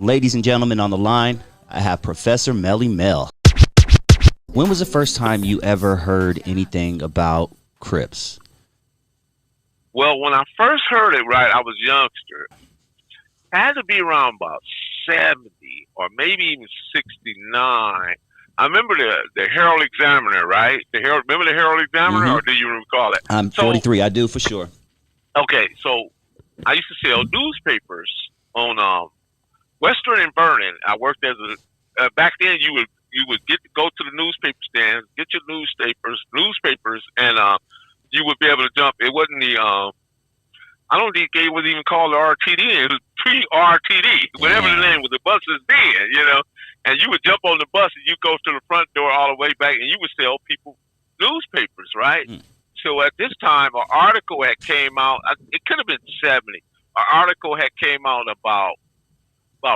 Ladies and gentlemen, on the line, I have Professor Melly Mel. When was the first time you ever heard anything about Crips? Well, when I first heard it, right, I was a youngster. It had to be around about 70 or maybe even 69. I remember the Herald Examiner, right? Remember the Herald Examiner, or do you recall it? I'm 43. I do for sure. Okay, so I used to sell newspapers on Western and Vernon. I worked as a back then. You would get to go to the newspaper stands, get your newspapers, and you would be able to jump. It wasn't the I don't think it was even called the RTD. It was pre-RTD, whatever the name was. The buses then, you know. And you would jump on the bus and you go to the front door all the way back, and you would sell people newspapers, right? So at this time, an article had came out. It could have been 70. An article had came out about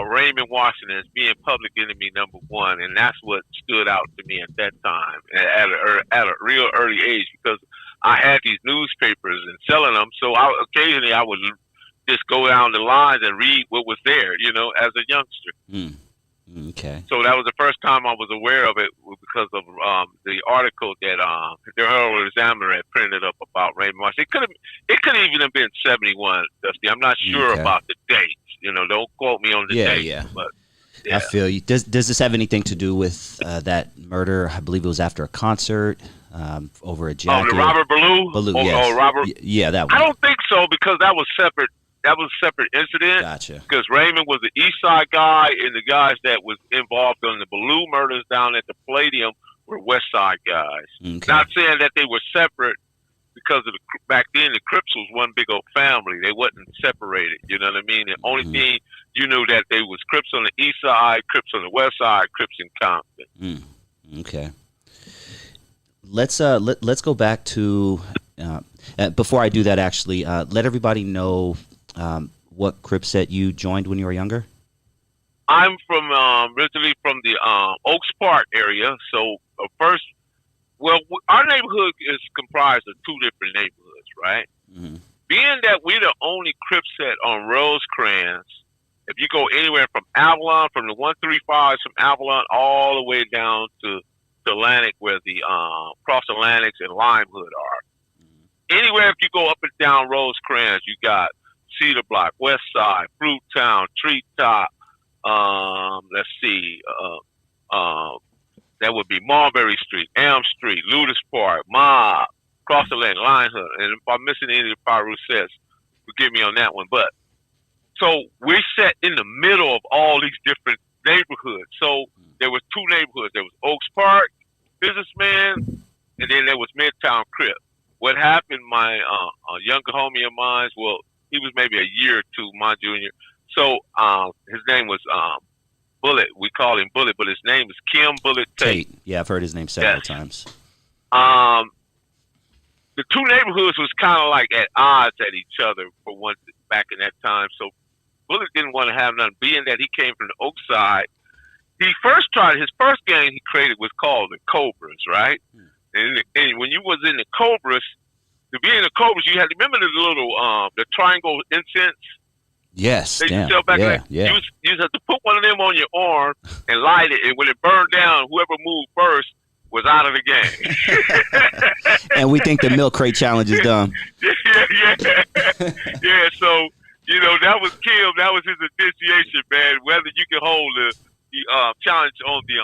Raymond Washington as being public enemy number one, and that's what stood out to me at that time at a real early age, because I had these newspapers and selling them. So occasionally I would just go down the lines and read what was there, you know, as a youngster. Okay. So that was the first time I was aware of it, because of the article that the Herald Examiner had printed up about Raymond Washington. It could even have been 71, Dusty. I'm not sure about the dates. You know, don't quote me on the dates. Yeah. But I feel you. Does this have anything to do with that murder? I believe it was after a concert over a jacket. Oh, the Robert Ballou? Yes. Oh, Robert? Yeah, that one. I don't think so, because that was separate. That was a separate incident. Gotcha. Because Raymond was the East Side guy, and the guys that was involved in the Ballou murders down at the Palladium were West Side guys. Okay. Not saying that they were separate, because of back then the Crips was one big old family. They wasn't separated. You know what I mean? The only thing you knew that they was Crips on the East Side, Crips on the West Side, Crips in Compton. Okay. Let's go back to before I do that. Actually, let everybody know what Crips that you joined when you were younger. I'm from originally from the Oaks Park area. So first, well, our neighborhood is comprised of two different neighborhoods, right? Being that we're the only Crips set on Rosecrans, if you go anywhere from Avalon, from the 135s from Avalon all the way down to Atlantic, where the Cross Atlantics and Lime Hood are. Anywhere if you go up and down Rosecrans, you got Cedar Block, West Side, Fruit Town, Treetop. Let's see. That would be Mulberry Street, Elm Street, Ludus Park, Mob, Cross Atlantic, Lime Hood. And if I'm missing any of the Pyro sets, forgive me on that one. But so we're set in the middle of all these different neighborhoods. So there was two neighborhoods. There was Oaks Park, Businessman, and then there was Midtown Crip. What happened, my younger homie of mine, well, he was maybe a year or two, my junior. So his name was Bullet. We call him Bullet, but his name is Kim Bullet Tate. Yeah, I've heard his name several times. The two neighborhoods was kind of like at odds at each other for one back in that time. So Bullet didn't want to have nothing, being that he came from the Oak Side. His first gang he created was called the Cobras, right? And when you was in the Cobras, to be in the Cobras, you had to remember the little the triangle incense. Yes, they used to sell back then. You used to have to put one of them on your arm and light it, and when it burned down, whoever moved first was out of the game. And we think the milk crate challenge is done. Yeah. So you know that was Kim. That was his initiation, man. Whether you can hold the challenge on the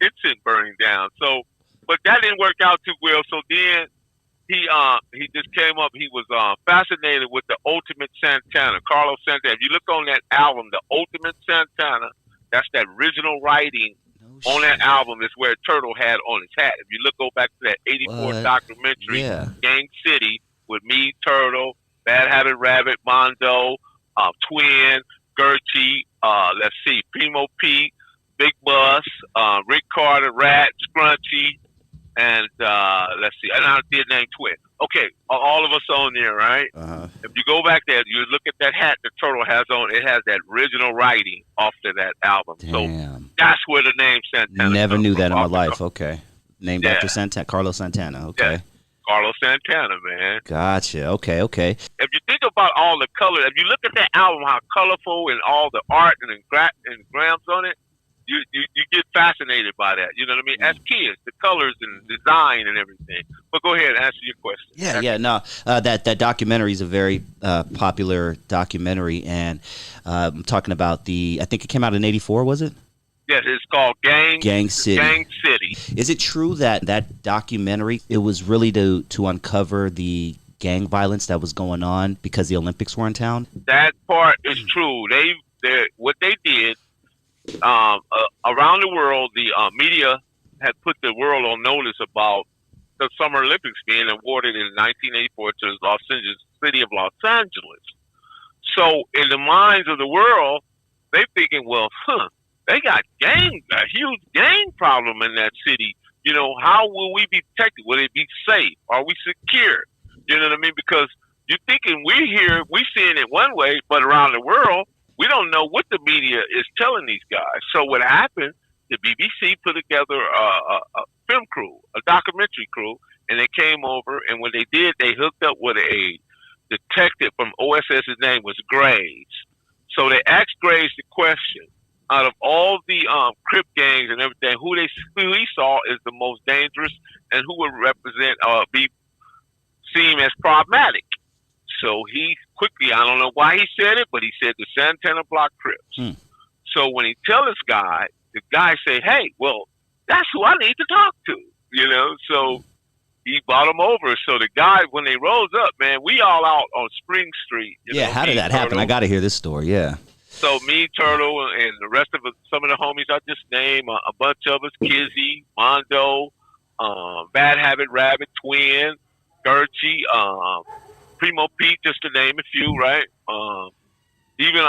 incense burning down. So, but that didn't work out too well. So then he just came up. He was fascinated with the Ultimate Santana, Carlos Santana. If you look on that album, the Ultimate Santana, that's that original writing on that album is where Turtle had on his hat. If you go back to that 84 documentary, Gang City, with me, Turtle, Bad Habit Rabbit, Mondo, Twin, Gertie, let's see, Primo Pete, Big Bus, Rick Carter, Rat, Scrunchy, and let's see, and I did name Twin. Okay, all of us on there, right? If you go back there, you look at that hat that Turtle has on. It has that original writing off of that album. Damn. So that's where the name Santana. Never knew that in my life. Okay, named after Santana, Carlos Santana. Okay. Yeah. Carlos Santana, man. Gotcha. Okay. If you think about all the color, if you look at that album, how colorful and all the art and grams on it, you get fascinated by that. You know what I mean? As kids, the colors and design and everything. But go ahead and answer your question. Yeah. No, that documentary is a very popular documentary, and I'm talking about I think it came out in '84, was it? Yes, it's called Gang City. Is it true that documentary, it was really to uncover the gang violence that was going on because the Olympics were in town? That part is true. What they did around the world, the media had put the world on notice about the Summer Olympics being awarded in 1984 to the city of Los Angeles. So in the minds of the world, they're thinking, well, they got a huge gang problem in that city. You know, how will we be protected? Will it be safe? Are we secure? You know what I mean? Because you're thinking we're here, we're seeing it one way, but around the world, we don't know what the media is telling these guys. So what happened, the BBC put together a film crew, a documentary crew, and they came over, and when they did, they hooked up with a detective from OSS. His name was Graves. So they asked Graves the question, out of all the Crip gangs and everything, who he saw is the most dangerous and who would represent be seen as problematic. So he quickly, I don't know why he said it, but he said the Santana Block Crips. So when he tell this guy, the guy say, hey, well, that's who I need to talk to, you know? So he brought him over. So the guy, when they rose up, man, we all out on Spring Street. You know, how did that happen? I got to hear this story, yeah. So me, Turtle, and the rest of some of the homies I just named, a bunch of us, Kizzy, Mondo, Bad Habit Rabbit, Twin, Gertchie, Primo Pete, just to name a few, right? Even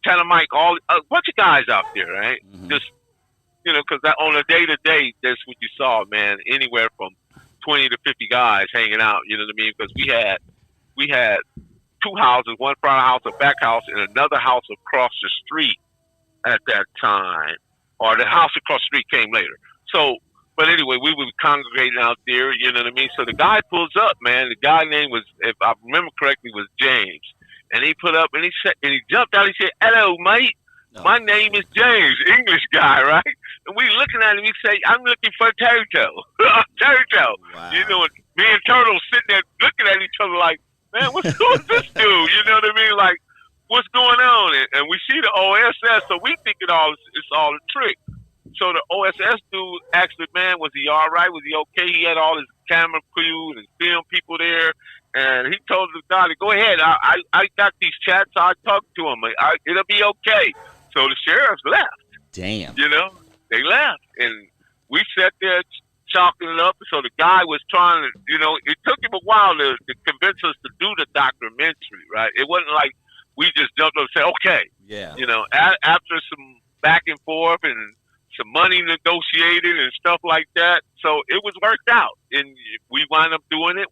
Tanner Mike, a bunch of guys out there, right? Just, you know, because on a day-to-day, that's what you saw, man. Anywhere from 20 to 50 guys hanging out, you know what I mean? Because we had two houses, one front house, a back house, and another house across the street at that time. Or the house across the street came later. So, but anyway, we were congregating out there, you know what I mean? So the guy pulls up, man. The guy name was, if I remember correctly, was James. And he put up and he jumped out. He said, hello, mate. No. My name is James, English guy, right? And we looking at him. He say, I'm looking for Toto. Toto. Wow. You know, me and Turtle sitting there looking at each other like, man, what's going on with this dude? You know what I mean? Like, what's going on? And we see the OSS, so we think it's all a trick. So the OSS dude asked the man, was he all right? Was he okay? He had all his camera crew and his film people there. And he told the guy to go ahead. I got these chats. I talked to him. It'll be okay. So the sheriffs left. Damn. You know, they left. And we sat there chalking it up. So the guy was trying to, you know, it took him a while to convince us to do the documentary, right? It wasn't like we just jumped up and said, okay. Yeah. You know, after some back and forth and some money negotiated and stuff like that. So it was worked out. And we wound up doing it.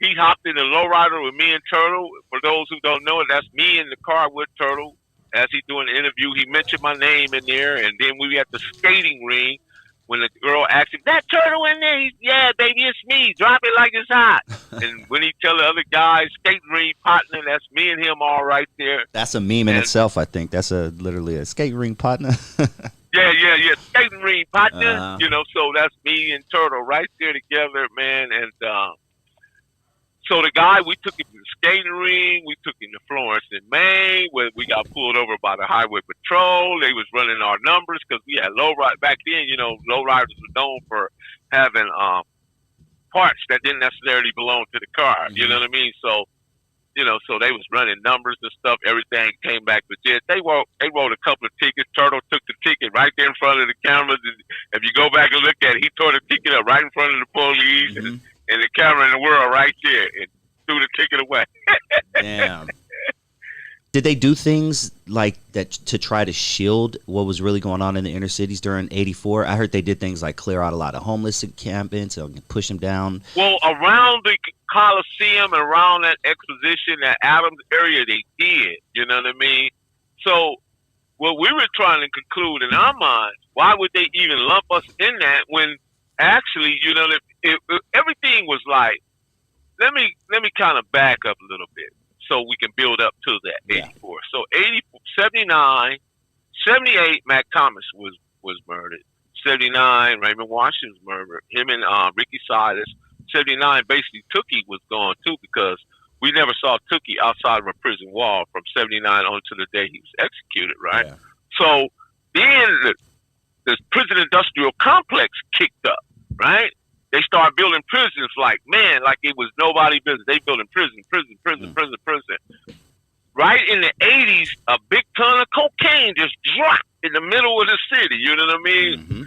He hopped in the lowrider with me and Turtle. For those who don't know it, that's me in the car with Turtle. As he doing the interview, he mentioned my name in there. And then we were at the skating ring when the girl asked him, that Turtle in there? Yeah, baby, it's me. Drop it like it's hot. And when he tell the other guys, skating ring partner, that's me and him all right there. That's a meme in itself, I think. That's literally a skating ring partner. Yeah. Skating ring partner. You know, so that's me and Turtle right there together, man. And so the guy, we took him to the skating ring. We took him to Florence in Maine, where we got pulled over by the highway patrol. They was running our numbers because we had lowriders. Back then, you know, lowriders were known for having parts that didn't necessarily belong to the car. You know what I mean? So, you know, so they was running numbers and stuff. Everything came back legit. They wrote a couple of tickets. Turtle took the ticket right there in front of the cameras. And if you go back and look at it, he tore the ticket up right in front of the police and the camera in the world right there and threw the ticket away. Damn. Did they do things like that to try to shield what was really going on in the inner cities during '84? I heard they did things like clear out a lot of homeless encampments or push them down. Well, around the Coliseum and around that exposition, that Adams area, they did. You know what I mean? So what we were trying to conclude in our minds, why would they even lump us in that when actually, you know, everything was like. Let me kind of back up a little bit so we can build up to that 84. So 79, 78, Mac Thomas was murdered. 79, Raymond Washington was murdered. Him and Ricky Silas. 79, basically Tookie was gone too because we never saw Tookie outside of a prison wall from 79 on to the day he was executed, right? Yeah. So then the prison industrial complex kicked up, right? They started building prisons like it was nobody's business. They building prison. Right in the 80s, a big ton of cocaine just dropped in the middle of the city. You know what I mean? Mm-hmm.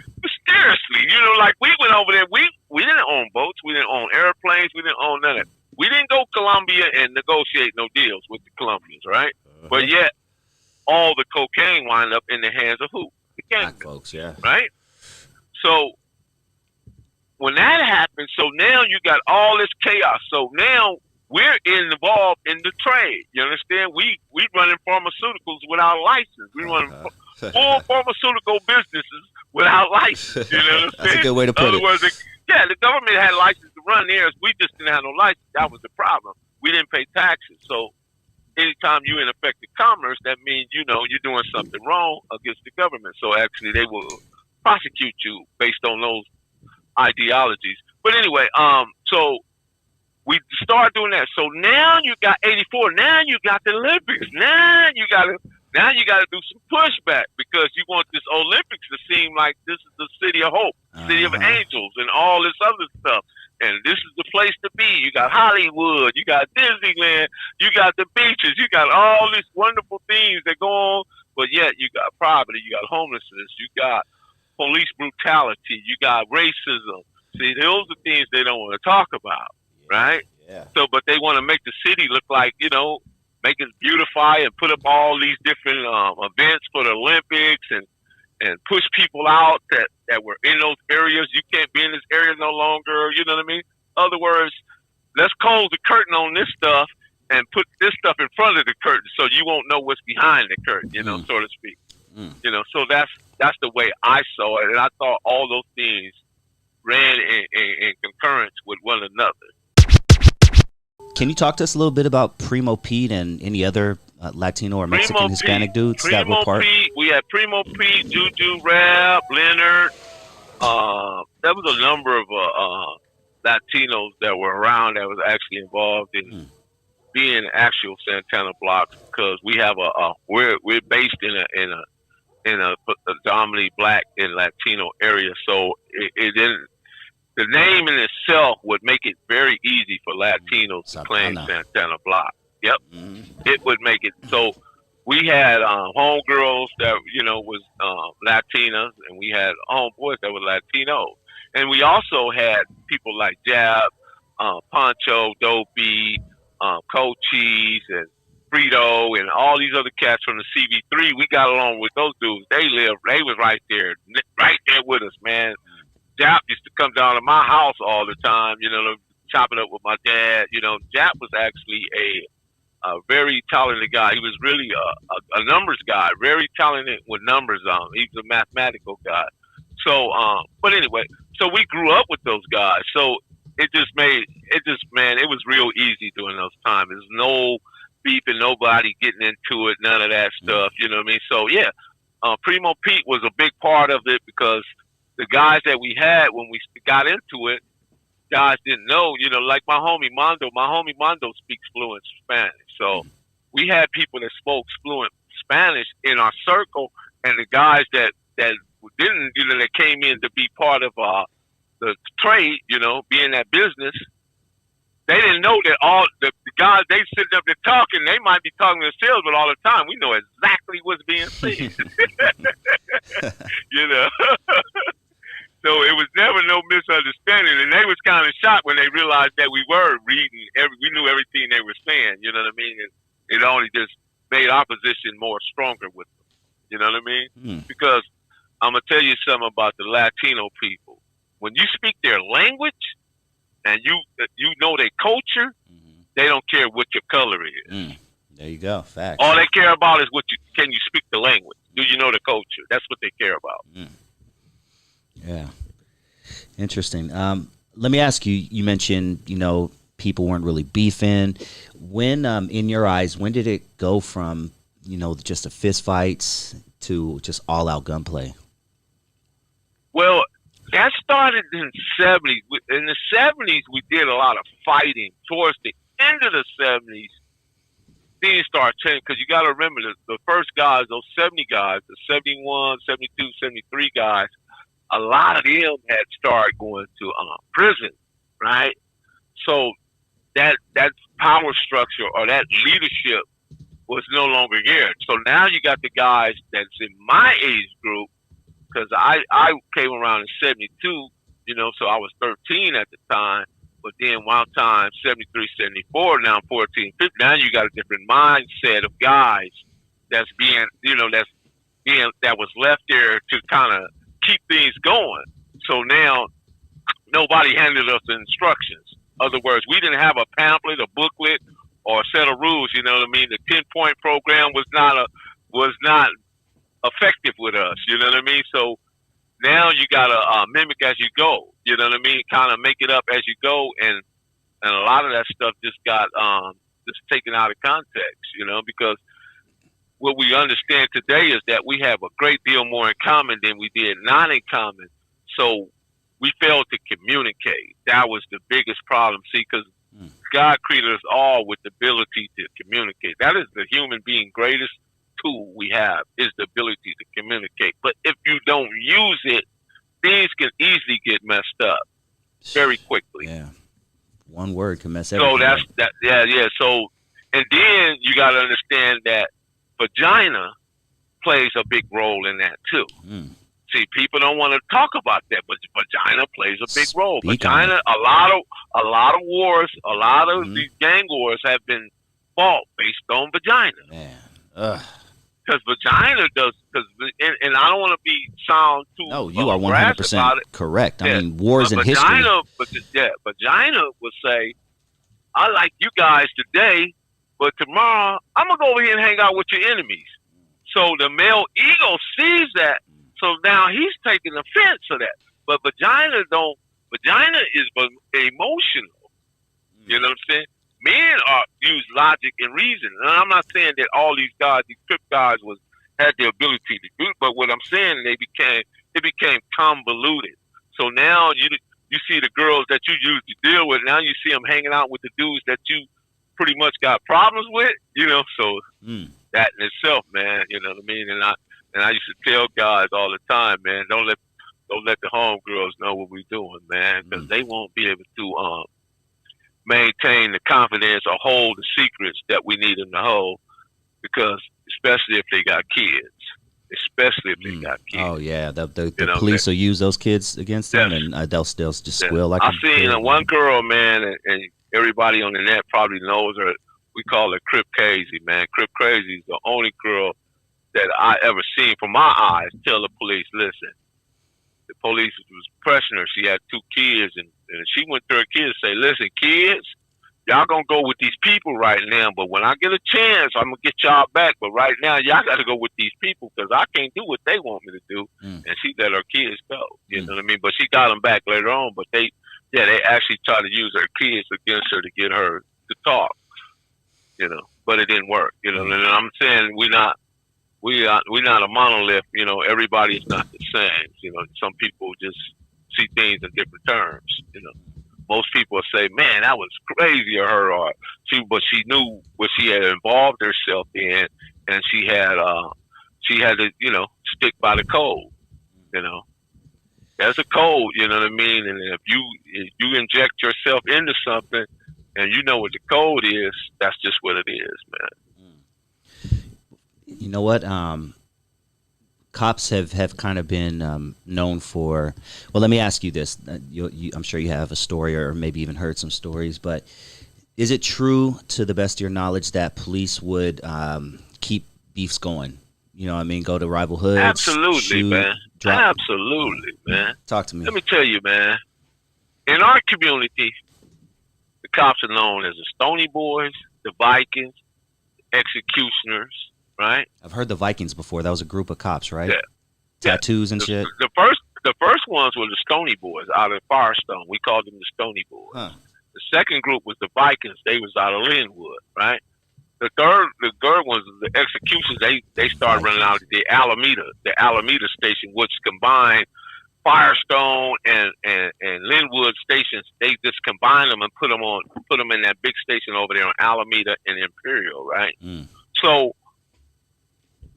Seriously, you know, like we went over there. We didn't own boats. We didn't own airplanes. We didn't own none of that. We didn't go to Colombia and negotiate no deals with the Colombians, right? Uh-huh. But yet, all the cocaine wound up in the hands of who? The gang folks, yeah. Right? So when that happened, so now you got all this chaos. So now we're involved in the trade. You understand? We running pharmaceuticals without license. We running full pharmaceutical businesses without license. You know what I'm saying? That's a good way to put it. The government had license to run theirs. We just didn't have no license. That was the problem. We didn't pay taxes. So anytime you in affected commerce, that means, you know, you're doing something wrong against the government. So actually they will prosecute you based on those ideologies. But anyway, so we start doing that. So now you got 84. Now you got the Olympics. Now you got to do some pushback because you want this Olympics to seem like this is the city of hope, city of angels, and all this other stuff. And this is the place to be. You got Hollywood, you got Disneyland, you got the beaches, you got all these wonderful things that go on. But yet you got poverty, you got homelessness, you got police brutality, you got racism. See, those are things they don't want to talk about, right? Yeah. So, but they want to make the city look like, you know, make it beautify and put up all these different events for the Olympics and push people out that were in those areas. You can't be in this area no longer. You know what I mean? In other words, let's close the curtain on this stuff and put this stuff in front of the curtain so you won't know what's behind the curtain, you know, so to speak. You know, so that's the way I saw it. And I thought all those things ran in concurrence with one another. Can you talk to us a little bit about Primo Pete and any other Latino or Mexican, Hispanic dudes that were part? We had Primo Pete, Juju Rap, Leonard. There was a number of Latinos that were around that was actually involved in being actual Santana Blocks because we have we're based in a predominantly Black and Latino area, so it didn't. The name in itself would make it very easy for Latinos to claim Santana Block. Yep. It would make it. So we had homegirls that, you know, was Latinas, and we had homeboys that were Latinos. And we also had people like Jab, Poncho, Dopey, Cold Cheese, and Frito, and all these other cats from the CV3. We got along with those dudes. They was right there with us, man. Jap used to come down to my house all the time, you know, chopping up with my dad. You know, Jap was actually a very talented guy. He was really a numbers guy, very talented with numbers. He was a mathematical guy. So, but anyway, so we grew up with those guys. So it was real easy during those times. There's no beef and nobody getting into it, none of that stuff. You know what I mean? So yeah, Primo Pete was a big part of it because the guys that we had when we got into it, guys didn't know, you know, like my homie Mondo speaks fluent Spanish. So we had people that spoke fluent Spanish in our circle, and the guys that didn't, you know, that came in to be part of the trade, you know, be in that business, they didn't know that all the guys they sitting up there talking, they might be talking to themselves, but all the time we know exactly what's being said. You know. So it was never no misunderstanding, and they was kind of shocked when they realized that we were reading we knew everything they were saying. You know what I mean? And it only just made our position more stronger with them. You know what I mean? Because I'm gonna tell you something about the Latino people. When you speak their language and you know their culture, they don't care what your color is. There you go. Facts. All they care about is can you speak the language? Do you know the culture? That's what they care about. Yeah. Interesting. Let me ask you. You mentioned, people weren't really beefing. When, in your eyes, when did it go from, just a fist fights to just all out gunplay? Well, that started in the 70s. In the 70s, we did a lot of fighting. Towards the end of the 70s, things started changing because you got to remember the first guys, those 70 guys, the 71, 72, 73 guys, a lot of them had started going to prison, right? So that power structure or that leadership was no longer here. So now you got the guys that's in my age group, because I came around in 72, so I was 13 at the time. But then one time, 73, 74, now 14, 15, now you got a different mindset of guys that was left there to kind of keep things going. So now nobody handed us the instructions. In other words, we didn't have a pamphlet, a booklet, or a set of rules. You know what I mean? The 10-point program was not effective with us. You know what I mean? So now you gotta mimic as you go. You know what I mean? Kind of make it up as you go, and a lot of that stuff just got just taken out of context. Because what we understand today is that we have a great deal more in common than we did not in common. So we failed to communicate. That was the biggest problem. See, because God created us all with the ability to communicate. That is the human being greatest tool we have, is the ability to communicate. But if you don't use it, things can easily get messed up very quickly. Yeah. One word can mess everything up. So that's that. Yeah. So, and then you got to understand that vagina plays a big role in that too. See, people don't want to talk about that, but vagina plays a big role. Vagina, a lot of wars, a lot of these gang wars have been fought based on vagina. Man. Because vagina does, and I don't want to sound too. No, you are 100% correct. I mean, wars in history. Vagina would say, "I like you guys today, but tomorrow I'm gonna go over here and hang out with your enemies." So the male ego sees that, so now he's taking offense to that. But vagina is emotional. You know what I'm saying? Men use logic and reason, and I'm not saying that all these guys, these Crip guys, had the ability to do it. But what I'm saying, it became convoluted. So now you see the girls that you used to deal with. Now you see them hanging out with the dudes that you pretty much got problems with. So that in itself, man. You know what I mean? And I used to tell guys all the time, man, don't let the homegirls know what we're doing, man, because they won't be able to maintain the confidence or hold the secrets that we need them to hold, because especially if they got kids. Oh yeah, the police will use those kids against them, and they'll just squeal like. I seen one girl, man, and everybody on the net probably knows her. We call her Crip Crazy, man. Crip Crazy is the only girl that I ever seen from my eyes tell the police, listen. The police was pressuring her. She had 2 kids, and she went to her kids and say, listen, kids, y'all gonna go with these people right now, but when I get a chance, I'm gonna get y'all back. But right now, y'all gotta go with these people, because I can't do what they want me to do. And she let her kids go. You know what I mean? But she got them back later on. But they actually tried to use her kids against her to get her to talk. But it didn't work. And I'm saying we're not a monolith. Everybody is not the same. Some people just see things in different terms. Most people will say, "Man, that was crazy of her," but she knew what she had involved herself in, and she had to, stick by the code. There's a code. You know what I mean? And if you inject yourself into something, and you know what the code is, that's just what it is, man. You know what? Cops have kind of been known for. Well, let me ask you this. I'm sure you have a story, or maybe even heard some stories, but is it true, to the best of your knowledge, that police would keep beefs going? Go to rival hoods? Absolutely, shoot, man. drop. Absolutely, man. Talk to me. Let me tell you, man. In our community, the cops are known as the Stony Boys, the Vikings, executioners, right? I've heard the Vikings before. That was a group of cops, right? Yeah. Tattoos and shit. The first The first ones were the Stony Boys out of Firestone. We called them the Stony Boys. Huh. The second group was the Vikings. They was out of Linwood, right? The third ones, the Executions. They started running out of the Alameda station, which combined Firestone and Linwood stations. They just combined them and put them in that big station over there on Alameda and Imperial, right? So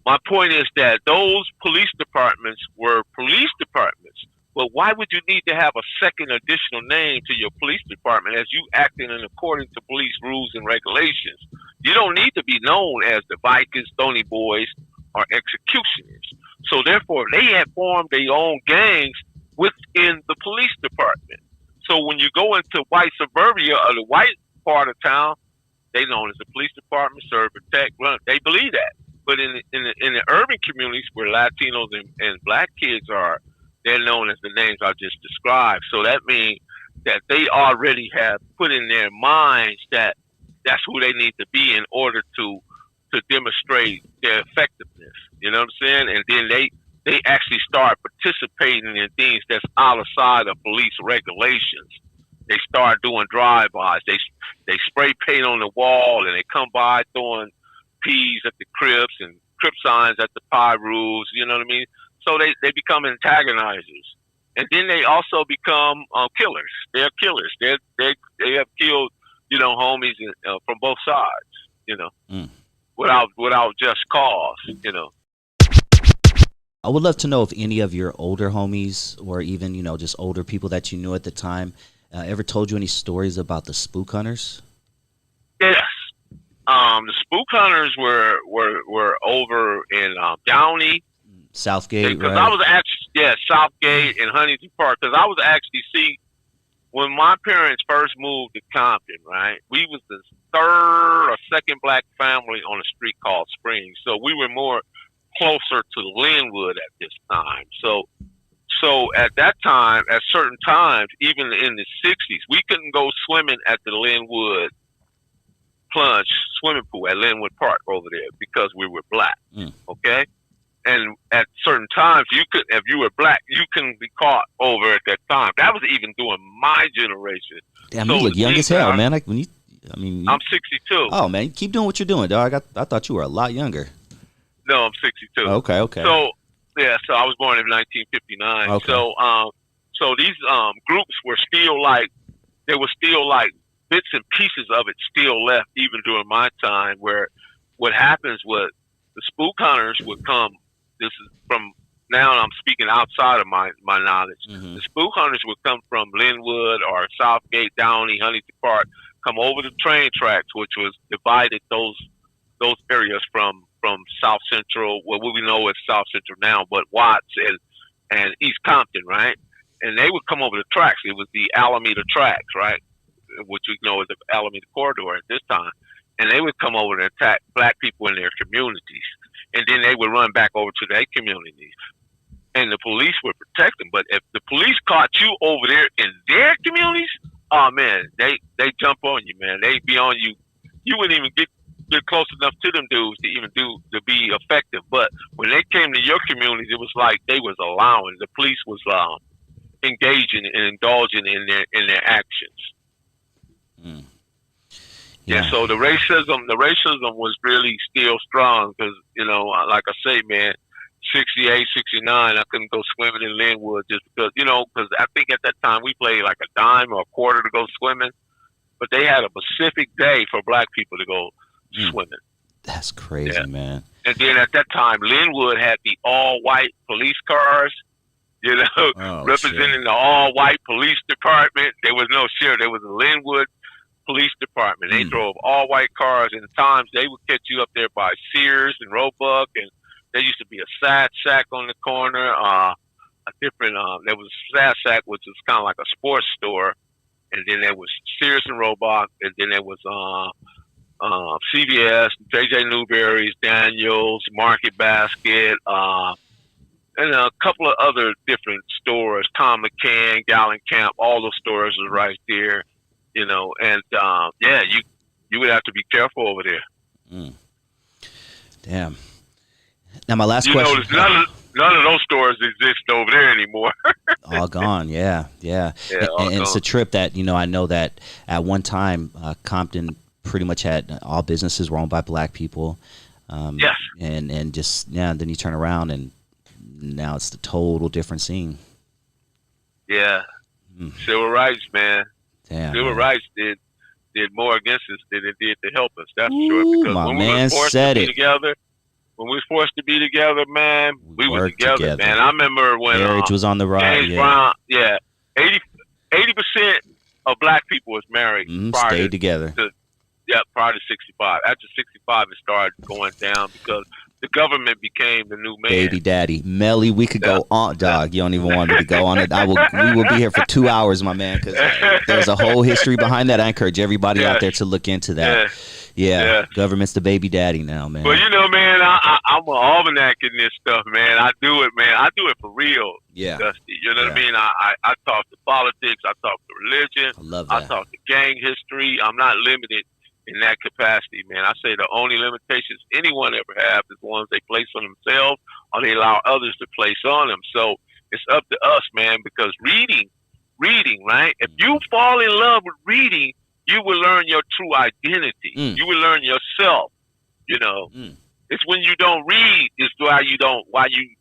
my point is that those police departments were police departments. But why would you need to have a second additional name to your police department as you acting in according to police rules and regulations? You don't need to be known as the Vikings, Stony Boys, or Executioners. So therefore, they had formed their own gangs within the police department. So when you go into white suburbia or the white part of town, they known as the police department, serve, protect, run. They believe that. But in the urban communities where Latinos and black kids are, they're known as the names I just described. So that means that they already have put in their minds that that's who they need to be in order to demonstrate their effectiveness. You know what I'm saying? And then they actually start participating in things that's outside of police regulations. They start doing drive-bys. They spray paint on the wall, and they come by throwing peas at the Crips and Crip signs at the Pyrus. You know what I mean? So they become antagonizers, and then they also become killers. They're killers. They have killed, homies from both sides. Without just cause. I would love to know if any of your older homies, or even just older people that you knew at the time, ever told you any stories about the spook hunters. Yes. The spook hunters were over in Downey. Southgate, because right? I was actually Southgate and Huntington Park, because I was actually when my parents first moved to Compton, right? We was the third or second black family on a street called Springs, so we were more closer to Linwood at this time. So at that time, at certain times, even in the '60s, we couldn't go swimming at the Linwood plunge swimming pool at Linwood Park over there because we were black. Okay. And at certain times, if you were black, you couldn't be caught over at that time. That was even during my generation. Damn, you look young as hell, man. I'm 62. Oh man, keep doing what you're doing, dog. I thought you were a lot younger. No, I'm 62. Okay. So I was born in 1959. Okay. So these groups were still there was still bits and pieces of it still left even during my time. Where what happens was the spook hunters would come. This is from now. I'm speaking outside of my knowledge. The spook hunters would come from Linwood or Southgate, Downey, Huntington Park, come over the train tracks, which was divided those areas from South Central, what we know as South Central now, but Watts and East Compton, right? And they would come over the tracks. It was the Alameda tracks, right? Which we know as the Alameda corridor at this time. And they would come over and attack black people in their communities. And then they would run back over to their communities. And the police would protect them. But if the police caught you over there in their communities, oh man, they jump on you, man. They be on you. You wouldn't even get close enough to them dudes to be effective. But when they came to your communities, it was like they was allowing. The police was engaging and indulging in their actions. Yeah. So the racism was really still strong because, like I say, man, 68, 69, I couldn't go swimming in Linwood just because, because I think at that time we played like a dime or a quarter to go swimming, but they had a specific day for black people to go swimming. That's crazy, man. And then at that time, Linwood had the all-white police cars, representing the all-white police department. There was no sheriff. There was a Linwood police department. They drove all white cars, and at times they would catch you up there by Sears and Roebuck, and there used to be a Sad Shack on the corner, there was a Sad Shack, which was kind of like a sports store, and then there was Sears and Roebuck, and then there was CVS, JJ Newberry's, Daniels, Market Basket, and a couple of other different stores, Tom McCann, Gallon Camp, all those stores are right there. And you would have to be careful over there. Damn. Now my last question. None of those stores exist over there anymore. All gone. Yeah, yeah. Yeah, all And it's gone. a trip that I know that at one time Compton pretty much had all businesses were owned by black people. Yes. And just then you turn around and now it's the total different scene. Yeah. Mm. Civil rights, man. Damn, Civil man. rights did more against us than it did to help us. That's for sure. Ooh, Because my when we was man forced to said be it. together, man, we was Worked together, man. I remember when marriage was on the rise. James Yeah. Brown, 80% of black people was married prior Stayed together. prior to 65. After 65, it started going down because the government became the new man. Baby daddy. Melly, we could go on, dog. You don't even want me to go on it. We will be here for 2 hours, my man, because there's a whole history behind that. I encourage everybody out there to look into that. Yeah. Government's the baby daddy now, man. Well, man, I'm an almanac in this stuff, man. I do it, man. I do it for real, Dusty. You know what I mean? I talk to politics. I talk to religion. I love that. I talk to gang history. I'm not limited in that capacity, man. I say the only limitations anyone ever have is the ones they place on themselves or they allow others to place on them. So it's up to us, man, because reading, right? If you fall in love with reading, you will learn your true identity. You will learn yourself, It's when you don't read is why you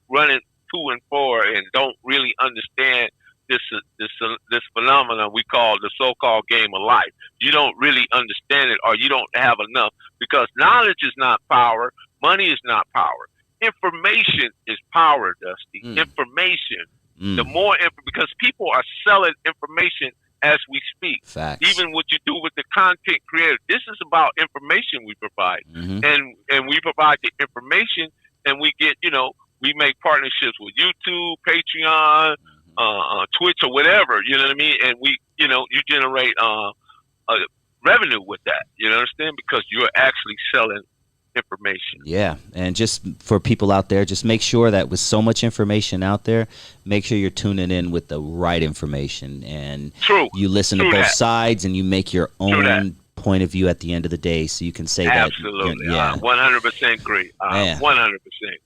run it to and fro and don't really understand this phenomenon we call the so-called game of life. You don't really understand it, or you don't have enough, because knowledge is not power. Money is not power. Information is power, Dusty. Information. The more because people are selling information as we speak. Facts. Even what you do with the content creator. This is about information we provide. And we provide the information, and we get, we make partnerships with YouTube, Patreon, Twitch, or whatever, you know what I mean? And we, you generate revenue with that, you understand? Because you're actually selling information. Yeah, and just for people out there, just make sure that with so much information out there, make sure you're tuning in with the right information, and you listen to both sides, and you make your own point of view at the end of the day, so you can say absolutely. that. 100% agree. 100%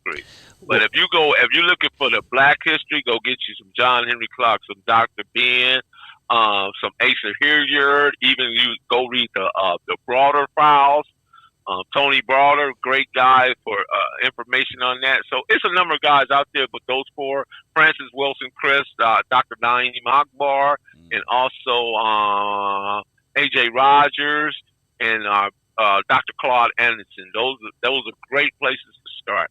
agree. But if you're looking for the Black history, go get you some John Henry Clark, some Dr. Ben, some Asa Hilliard. Even you go read the Broader files. Tony Broader, great guy for information on that. So it's a number of guys out there, but those four: Francis Wilson Chris, Dr. Naeem Akbar, and also AJ Rogers and Dr. Claude Anderson. Those are great places to start.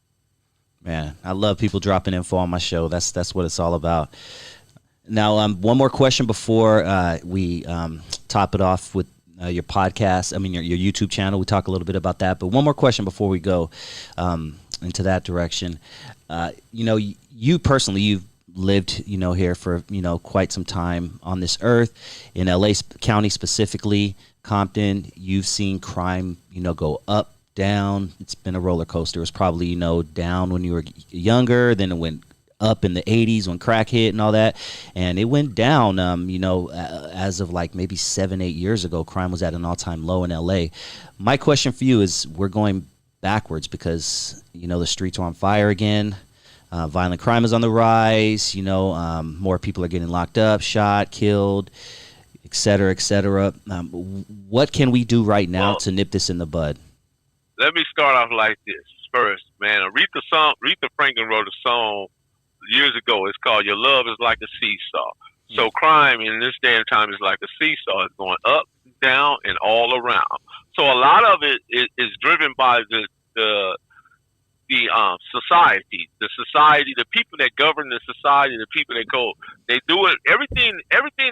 Man, I love people dropping info on my show. That's what it's all about. Now, one more question before we top it off with your podcast. I mean, your YouTube channel. We talk a little bit about that, but one more question before we go into that direction. You personally, you've lived, here for quite some time on this earth in LA County specifically, Compton. You've seen crime, go up, down. It's been a roller coaster. It was probably, down when you were younger, then it went up in the 80s when crack hit and all that, and it went down, as of like maybe 7-8 years ago. Crime was at an all-time low in LA. My question for you is, we're going backwards because, the streets are on fire again. Violent crime is on the rise. More people are getting locked up, shot, killed, et cetera, et cetera. What can we do right now to nip this in the bud? Let me start off like this first, man. Aretha Franklin wrote a song years ago. It's called "Your Love Is Like a Seesaw." So crime in this day and time is like a seesaw. It's going up, down, and all around. So a lot of it is driven by the society, the people that govern the society, the people that they do it. Everything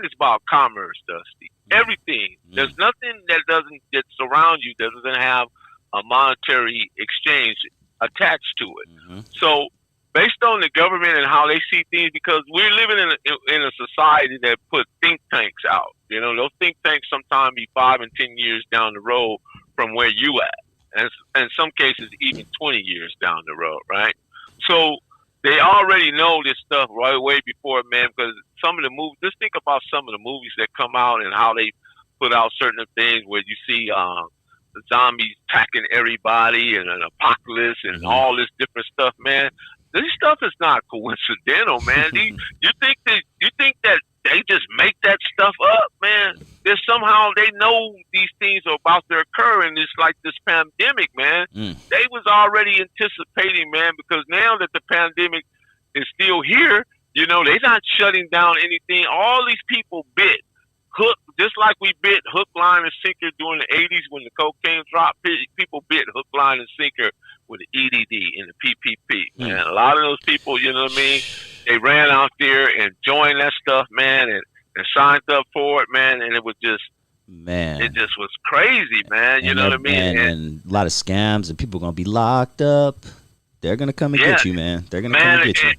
is about commerce, Dusty. Everything. There's nothing that surround you that doesn't have a monetary exchange attached to it. So based on the government and how they see things, because we're living in a society that put think tanks out. Those think tanks sometimes be 5 and 10 years down the road from where you at. And in some cases, even 20 years down the road, right? So they already know this stuff right way before, man, because some of the movies, just think about some of the movies that come out and how they put out certain things where you see zombies attacking everybody and an apocalypse and all this different stuff, man. this stuff is not coincidental, man. You think that they just make that stuff up, man? There's somehow they know these things are about to occur, and it's like this pandemic, man. They was already anticipating, man, because now that the pandemic is still here, you know, they're not shutting down anything. All these people bit hook, just like we bit hook, line, and sinker during the 80s when the cocaine dropped. People bit hook, line, and sinker with the EDD and the PPP. Man, a lot of those people, you know what I mean, they ran out there and joined that stuff, man, and signed up for it, man, and it was just, man, it just was crazy, man. You know what I mean? And a lot of scams, and people are gonna be locked up. They're gonna come and get you, man. They're gonna come and get you.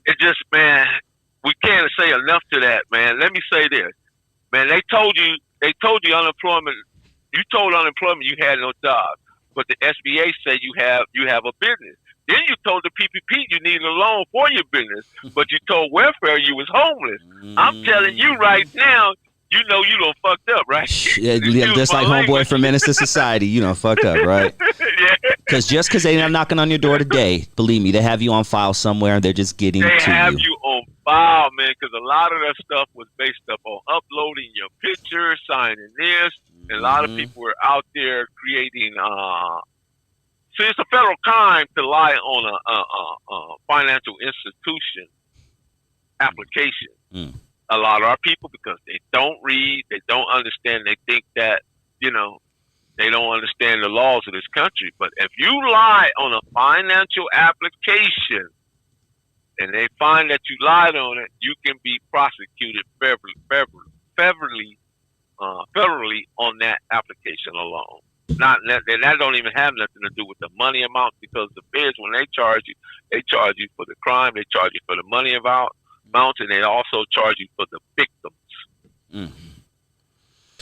It just, man, we can't say enough to that, man. Let me say this, man. They told you unemployment. You told unemployment you had no job, but the SBA said you have a business. Then you told the PPP you needed a loan for your business, but you told welfare you was homeless. I'm telling you right now, you know you done fucked up, right? Yeah, just like homeboy from Menace to Society, you done fucked up, right? Yeah. Because just because they're knocking on your door today, believe me, they have you on file somewhere, and they're just getting to you. They have you on file, man, because a lot of that stuff was based up on uploading your picture, signing this, and a lot of people were out there creating. See, it's a federal crime to lie on a financial institution application. A lot of our people, because they don't read, they don't understand, they think that, you know, they don't understand the laws of this country. But if you lie on a financial application and they find that you lied on it, you can be prosecuted federally on that application alone. That don't even have nothing to do with the money amount, because the feds, when they charge you for the crime, they charge you for the money amount, and they also charge you for the victims.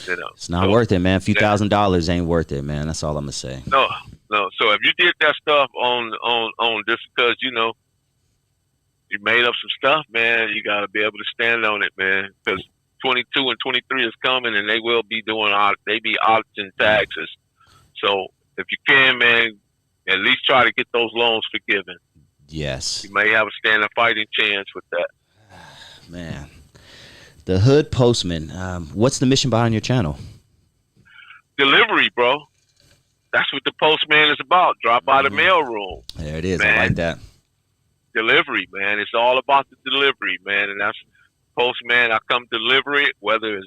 You know, it's not worth it, man. A few $1,000s ain't worth it, man. That's all I'm gonna say. No. So if you did that stuff on just because, you know, you made up some stuff, man, you got to be able to stand on it, man. Because 22 and 23 is coming, and they will be doing auditing taxes. So if you can, man, at least try to get those loans forgiven. Yes. You may have a standing fighting chance with that. Man. The Hood Postman. What's the mission behind your channel? Delivery, bro. That's what the postman is about. Drop by the mail room. There it is. Man. I like that. Delivery, man. It's all about the delivery, man. And that's postman. I come deliver it, whether it's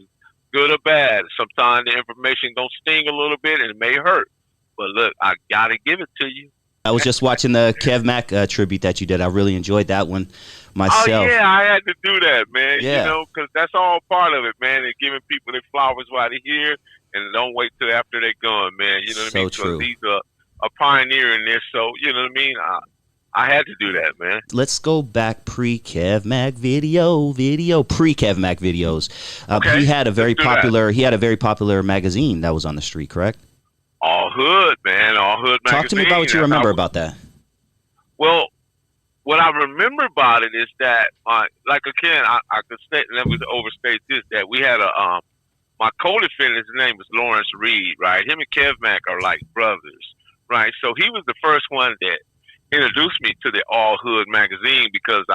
good or bad. Sometimes the information don't sting a little bit and it may hurt. But look, I got to give it to you. I was just watching the Kev Mack tribute that you did. I really enjoyed that one myself. Oh, yeah, I had to do that, man. Yeah. You know, because that's all part of it, man. And giving people their flowers while they're here, and don't wait till after they're gone, man. You know what I mean? So true. He's a pioneer in this, so, you know what I mean? I had to do that, man. Let's go back pre-Kev Mack pre-Kev Mack videos. Okay. He had a very popular magazine that was on the street, correct? All Hood, man. All Hood magazine. Talk to me about what you remember about that. Well, what I remember about it is that, like again, I could state, let me overstate this, that we had my co-defendant, his name was Lawrence Reed, right? Him and Kev Mack are like brothers, right? So he was the first one that introduced me to the All Hood magazine, because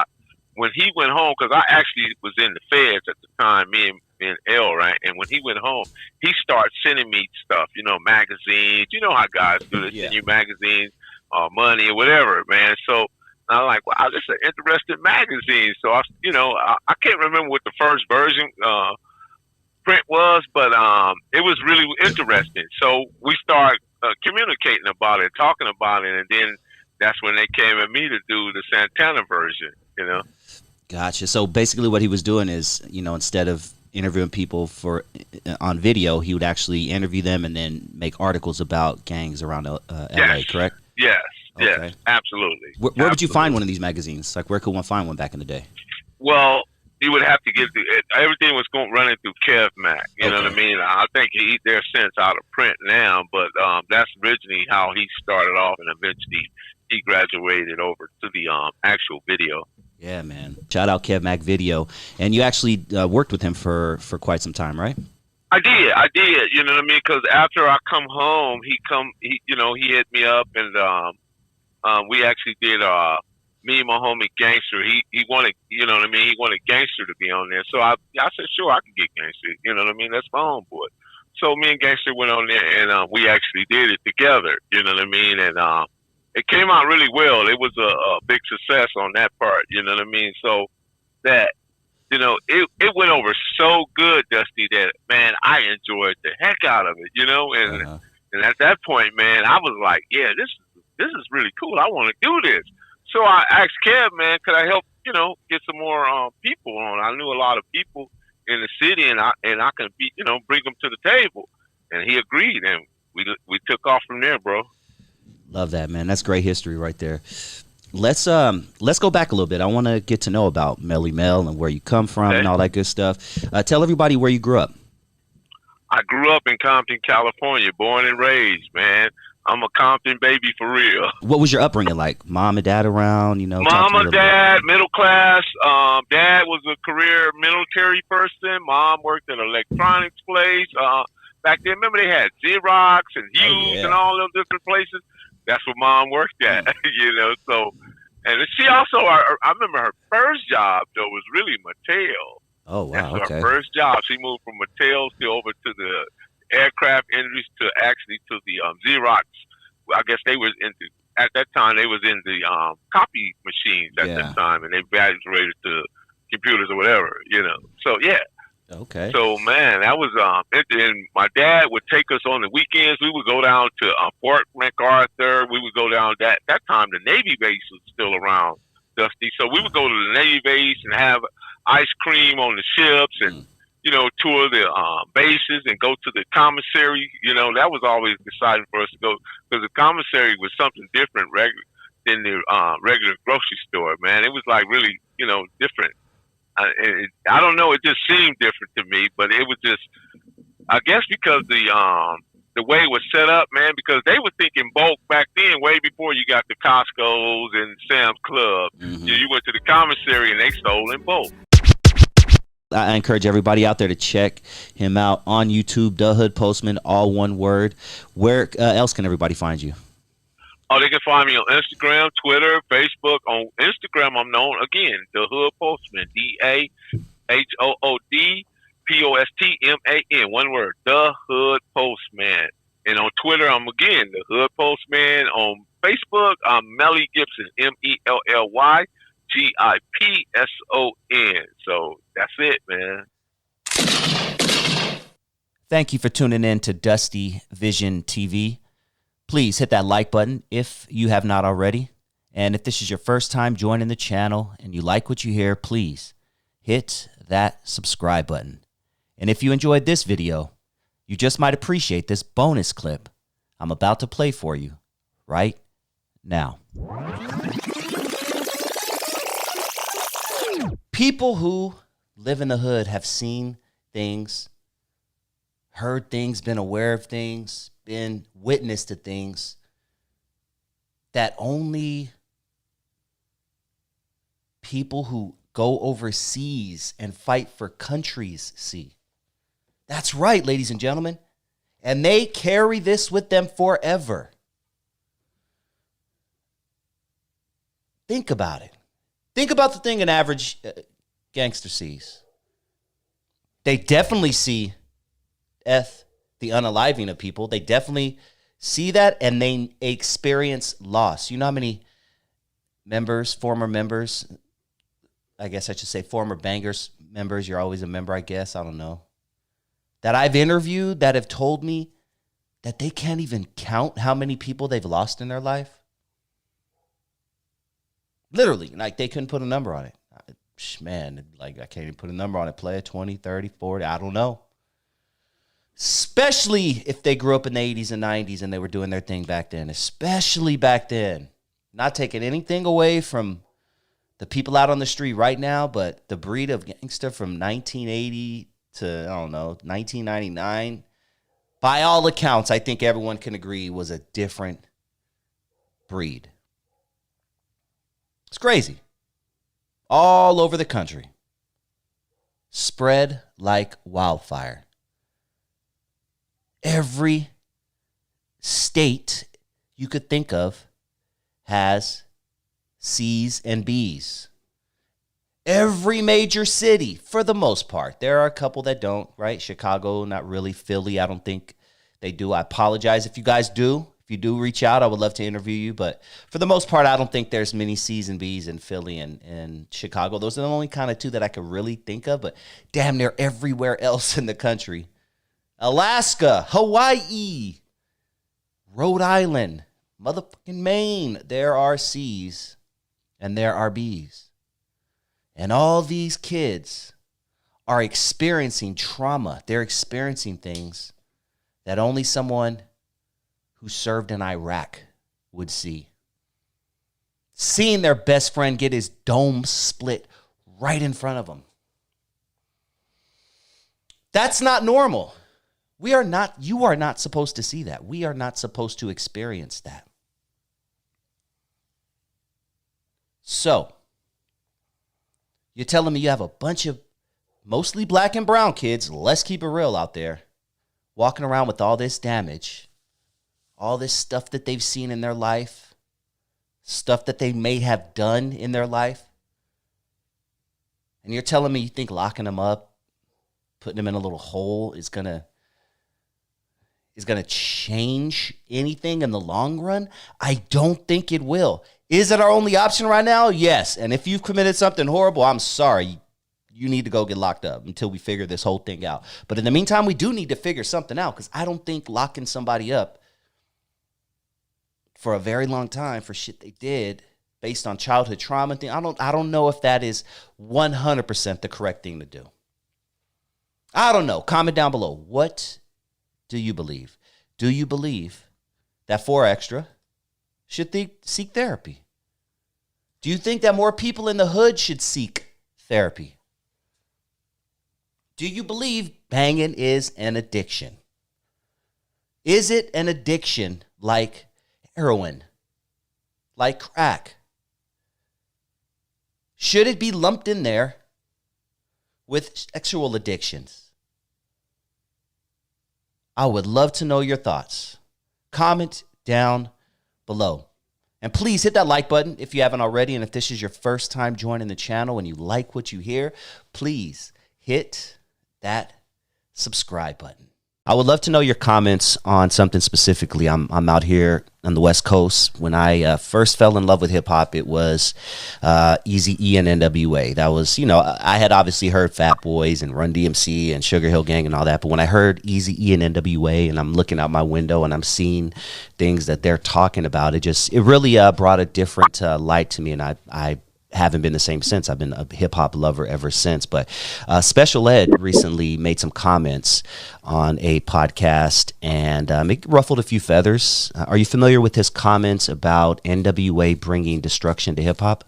when he went home, because I actually was in the feds at the time, me and L, right? And when he went home, he started sending me stuff, you know, magazines. You know how guys do this, send you magazines, money or whatever, man. So I'm like, wow, this is an interesting magazine. So I can't remember what the first version print was, but it was really interesting. So we started communicating about it, talking about it, and then that's when they came at me to do the Santana version, you know. Gotcha. So basically what he was doing is, you know, instead of interviewing people on video, he would actually interview them and then make articles about gangs around LA, correct? Yes, okay. Yes, absolutely. Where would you find one of these magazines? Like, where could one find one back in the day? Well, you would have to get everything was running through Kev Mack. You know what I mean? I think they're since out of print now, but that's originally how he started off, and eventually he graduated over to the actual video. Yeah, man. Shout out Kev Mack Video. And you actually worked with him for quite some time, right? I did. You know what I mean? Because after I come home, he hit me up, and We actually did me and my homie Gangster. He wanted, you know what I mean. He wanted Gangster to be on there, so I said sure I can get Gangster. You know what I mean. That's my homeboy. So me and Gangster went on there, and we actually did it together. You know what I mean. And it came out really well. It was a big success on that part. You know what I mean. So that, you know, it went over so good, Dusty, that, man, I enjoyed the heck out of it, you know, and and at that point, man, I was like, yeah, this is really cool. I want to do this. So I asked Kev, man, could I help, you know, get some more people on? I knew a lot of people in the city, and I can be, you know, bring them to the table, and he agreed, and we took off from there, bro. Love that, man. That's great history right there. Let's go back a little bit. I want to get to know about Melly Mel and where you come from and all that good stuff. Tell everybody where you grew up. I grew up in Compton, California, born and raised, man. I'm a Compton baby for real. What was your upbringing like? Mom and dad around, you know? Mama, dad, middle class. Dad was a career military person. Mom worked at an electronics place. Back then, remember they had Xerox and Hughes and all those different places. That's what Mom worked at, you know. So, and she also, I remember her first job though was really Mattel. Oh wow! That's her first job. She moved from Mattel to over to the aircraft industry to actually to the Xerox. I guess they was into at that time. They was in the copy machines at that time, and they graduated to computers or whatever, you know. So yeah. Okay. So man, that was and my dad would take us on the weekends. We would go down to Fort MacArthur. We would go down that time the Navy base was still around, Dusty. So we would go to the Navy base and have ice cream on the ships, and you know, tour the bases and go to the commissary. You know, that was always exciting for us to go, because the commissary was something different than the regular grocery store. Man, it was like really, you know, different. I don't know. It just seemed different to me, but it was just, I guess, because the way it was set up, man. Because they were thinking bulk back then, way before you got the Costco's and Sam's Club. You went to the commissary and they sold in bulk. I encourage everybody out there to check him out on YouTube, The Hood Postman, all one word. Where else can everybody find you? Oh, they can find me on Instagram, Twitter, Facebook. On Instagram, I'm known, again, The Hood Postman, DAHOODPOSTMAN, one word, The Hood Postman. And on Twitter, I'm, again, The Hood Postman. On Facebook, I'm Melly Gibson, MELLYGIPSON. So that's it, man. Thank you for tuning in to Dusty Vision TV. Please hit that like button if you have not already. And if this is your first time joining the channel and you like what you hear, please hit that subscribe button. And if you enjoyed this video, you just might appreciate this bonus clip I'm about to play for you right now. People who live in the hood have seen things, heard things, been aware of things, been witness to things that only people who go overseas and fight for countries see. That's right, ladies and gentlemen. And they carry this with them forever. Think about it. Think about the thing an average gangster sees. They definitely see the unaliving of people. They definitely see that, and they experience loss. You know how many members, former members, I guess I should say former bangers members, you're always a member, I guess, I don't know, that I've interviewed that have told me that they can't even count how many people they've lost in their life? Literally, like they couldn't put a number on it. Man, like I can't even put a number on it. Play 20, 30, 40, I don't know. Especially if they grew up in the 80s and 90s and they were doing their thing back then. Especially back then. Not taking anything away from the people out on the street right now, but the breed of gangster from 1980 to, I don't know, 1999, by all accounts, I think everyone can agree was a different breed. It's crazy. All over the country. Spread like wildfire. Every state you could think of has C's and B's. Every major city, for the most part. There are a couple that don't, right? Chicago, not really. Philly, I don't think they do. I apologize if you guys do. If you do reach out, I would love to interview you. But for the most part, I don't think there's many C's and B's in Philly and Chicago. Those are the only kind of two that I could really think of. But damn, they're everywhere else in the country. Alaska, Hawaii, Rhode Island, motherfucking Maine. There are C's and there are B's. And all these kids are experiencing trauma. They're experiencing things that only someone who served in Iraq would see. Seeing their best friend get his dome split right in front of them. That's not normal. You are not supposed to see that. We are not supposed to experience that. So, you're telling me you have a bunch of mostly black and brown kids, let's keep it real out there, walking around with all this damage, all this stuff that they've seen in their life, stuff that they may have done in their life. And you're telling me you think locking them up, putting them in a little hole is gonna change anything in the long run? I don't think it will. Is it our only option right now? Yes. And if you've committed something horrible, I'm sorry. You need to go get locked up until we figure this whole thing out. But in the meantime, we do need to figure something out, because I don't think locking somebody up for a very long time for shit they did based on childhood trauma thing, I don't know if that is 100% the correct thing to do. I don't know. Comment down below. What do you believe? Do you believe that 4Extra should seek therapy? Do you think that more people in the hood should seek therapy? Do you believe banging is an addiction? Is it an addiction like heroin, like crack? Should it be lumped in there with sexual addictions? I would love to know your thoughts. Comment down below. And please hit that like button if you haven't already. And if this is your first time joining the channel and you like what you hear, please hit that subscribe button. I would love to know your comments on something specifically. I'm out here on the West Coast. When I first fell in love with hip hop, it was Eazy-E and NWA. That was, I had obviously heard Fat Boys and Run DMC and Sugar Hill Gang and all that. But when I heard Eazy-E and NWA, and I'm looking out my window and I'm seeing things that they're talking about, it really brought a different light to me. And I haven't been the same since. I've been a hip-hop lover ever since. But Special Ed recently made some comments on a podcast, and it ruffled a few feathers. Are you familiar with his comments about NWA bringing destruction to hip-hop?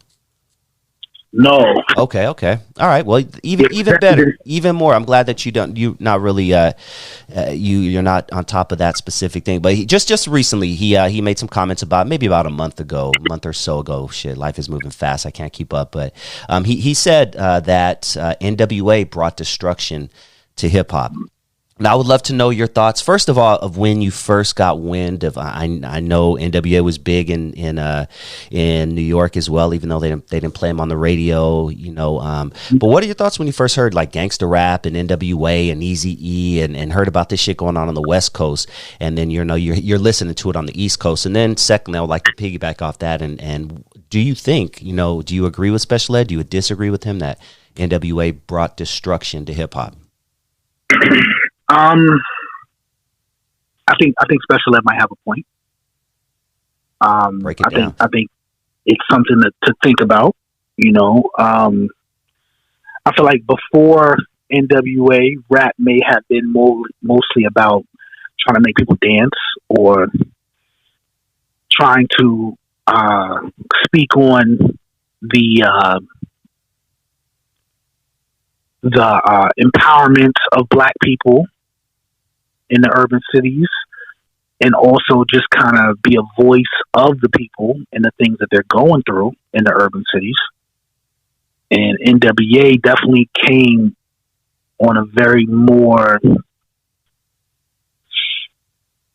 No. Okay. All right. Well, even better, even more. I'm glad that you're not really you're not on top of that specific thing. But just recently, he made some comments about a month or so ago. Shit, life is moving fast. I can't keep up. But he said that NWA brought destruction to hip hop. Now, I would love to know your thoughts, first of all, of when you first got wind of. I know NWA was big in New York as well, even though they didn't play them on the radio, But what are your thoughts when you first heard like gangster rap and NWA and Eazy-E and heard about this shit going on the West Coast, and then you're listening to it on the East Coast, and then secondly, I would like to piggyback off that and do you think do you agree with Special Ed? Do you disagree with him that NWA brought destruction to hip hop? I think Special Ed might have a point. Break it down. I think it's something to think about. I feel like before NWA, rap may have been mostly about trying to make people dance or trying to speak on the empowerment of Black people in the urban cities, and also just kind of be a voice of the people and the things that they're going through in the urban cities. And NWA definitely came on a very more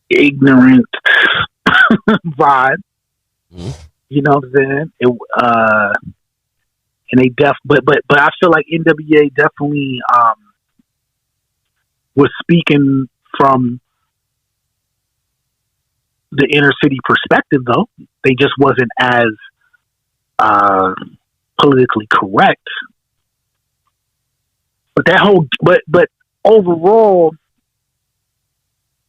ignorant vibe. You know what I'm saying? And they but I feel like NWA definitely was speaking from the inner city perspective, though. They just wasn't as politically correct. But but overall,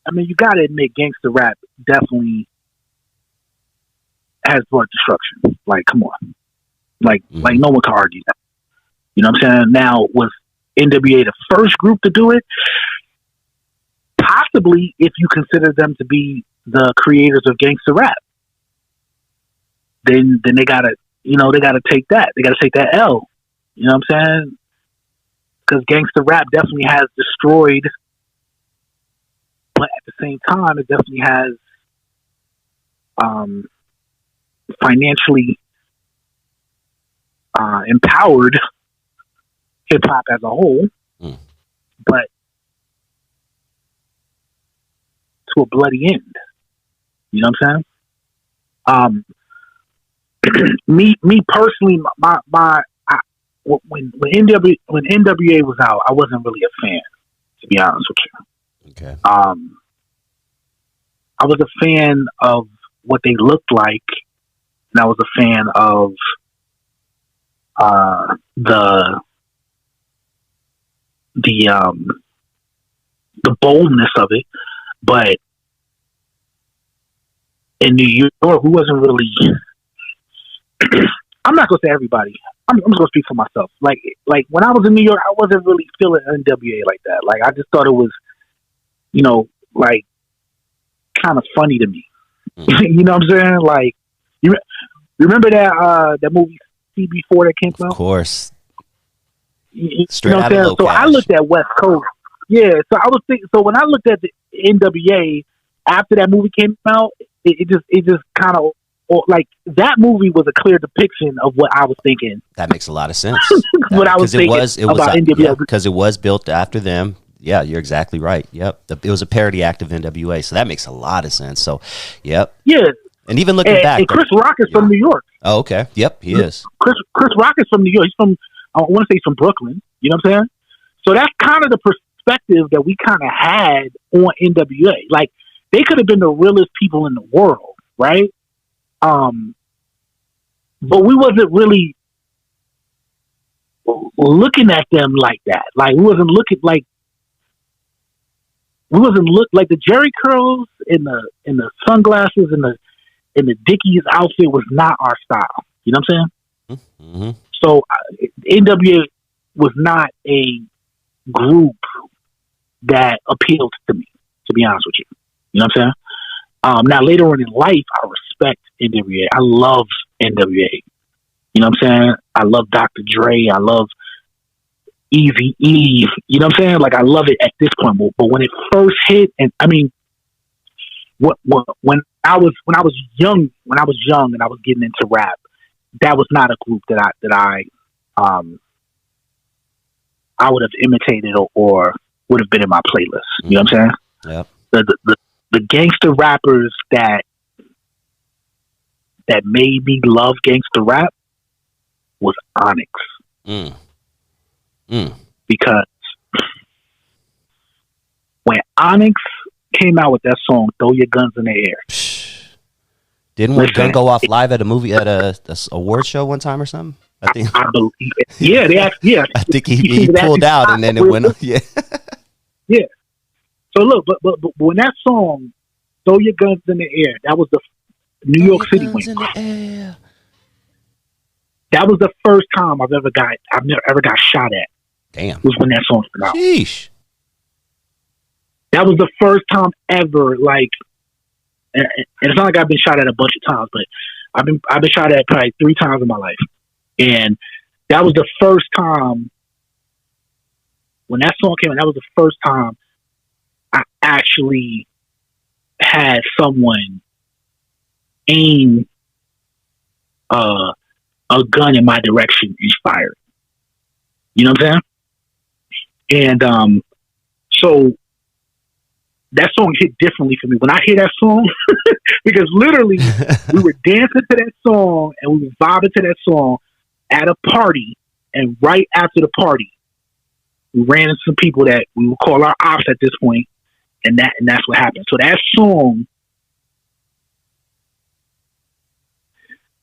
I mean, you got to admit, gangster rap definitely has brought destruction. Like, come on, like no one can argue that. You know what I'm saying? Now, was NWA the first group to do it? Possibly, if you consider them to be the creators of gangster rap, then they gotta take that. They gotta take that L. You know what I'm saying? Because gangster rap definitely has destroyed, but at the same time, it definitely has financially empowered hip hop as a whole, but to a bloody end. You know what I'm saying? Me personally, when NWA was out, I wasn't really a fan, to be honest with you. Okay. I was a fan of what they looked like, and I was a fan of the boldness of it, but in New York, who wasn't really. I'm not gonna say everybody. I'm just gonna speak for myself. Like when I was in New York, I wasn't really feeling NWA like that. Like I just thought it was, like kind of funny to me. You know what I'm saying? Like you remember that movie CB4 that came out? Of course. Straight out of So I looked at West Coast. Yeah. So I was thinking. So when I looked at the NWA after that movie came out, it just kind of. Like that movie was a clear depiction of what I was thinking. That makes a lot of sense. What I was thinking about NWA, because it was built after them. Yeah, you're exactly right. Yep, it was a parody act of NWA, so that makes a lot of sense. So, yep. Yeah, and even looking back, and Chris Rock is from New York. Oh, okay. Yep, he is. Chris Rock is from New York. He's from, I want to say, he's from Brooklyn. You know what I'm saying? So that's kind of the perspective that we kind of had on NWA. Like they could have been the realest people in the world, right? But we wasn't really looking at them like that. Like we wasn't looking like the Jerry curls and the sunglasses and the Dickies outfit was not our style. You know what I'm saying? Mm-hmm. So NWA was not a group that appealed to me, to be honest with you. You know what I'm saying? Now later on in life, I respect NWA. I love NWA. You know what I'm saying? I love Dr. Dre. I love Easy Eve. You know what I'm saying? Like I love it at this point. But when it first hit, and I mean, when I was young and I was getting into rap, that was not a group that I would have imitated or would have been in my playlist. You know what I'm saying? Yep. The gangster rappers that made me love gangster rap was Onyx. Because when Onyx came out with that song, "Throw Your Guns in the Air," didn't one gun go off live at a award show one time or something? I think. I believe. Yeah, they actually. Yeah, I think he pulled out and then it went. Yeah. Yeah. So look, but when that song "Throw Your Guns in the Air," that was the New York City went. That was the first time I've never got shot at. Damn. Was when that song came out. Sheesh. That was the first time ever. Like, and it's not like I've been shot at a bunch of times, but I've been shot at probably 3 times in my life, and that was the first time when that song came out. That was the first time I actually had someone aim a gun in my direction and fire it. You know what I'm saying? And so that song hit differently for me. When I hear that song, because literally we were dancing to that song and we were vibing to that song at a party, and right after the party, we ran into some people that we would call our ops at this point, and that's what happened. So that song,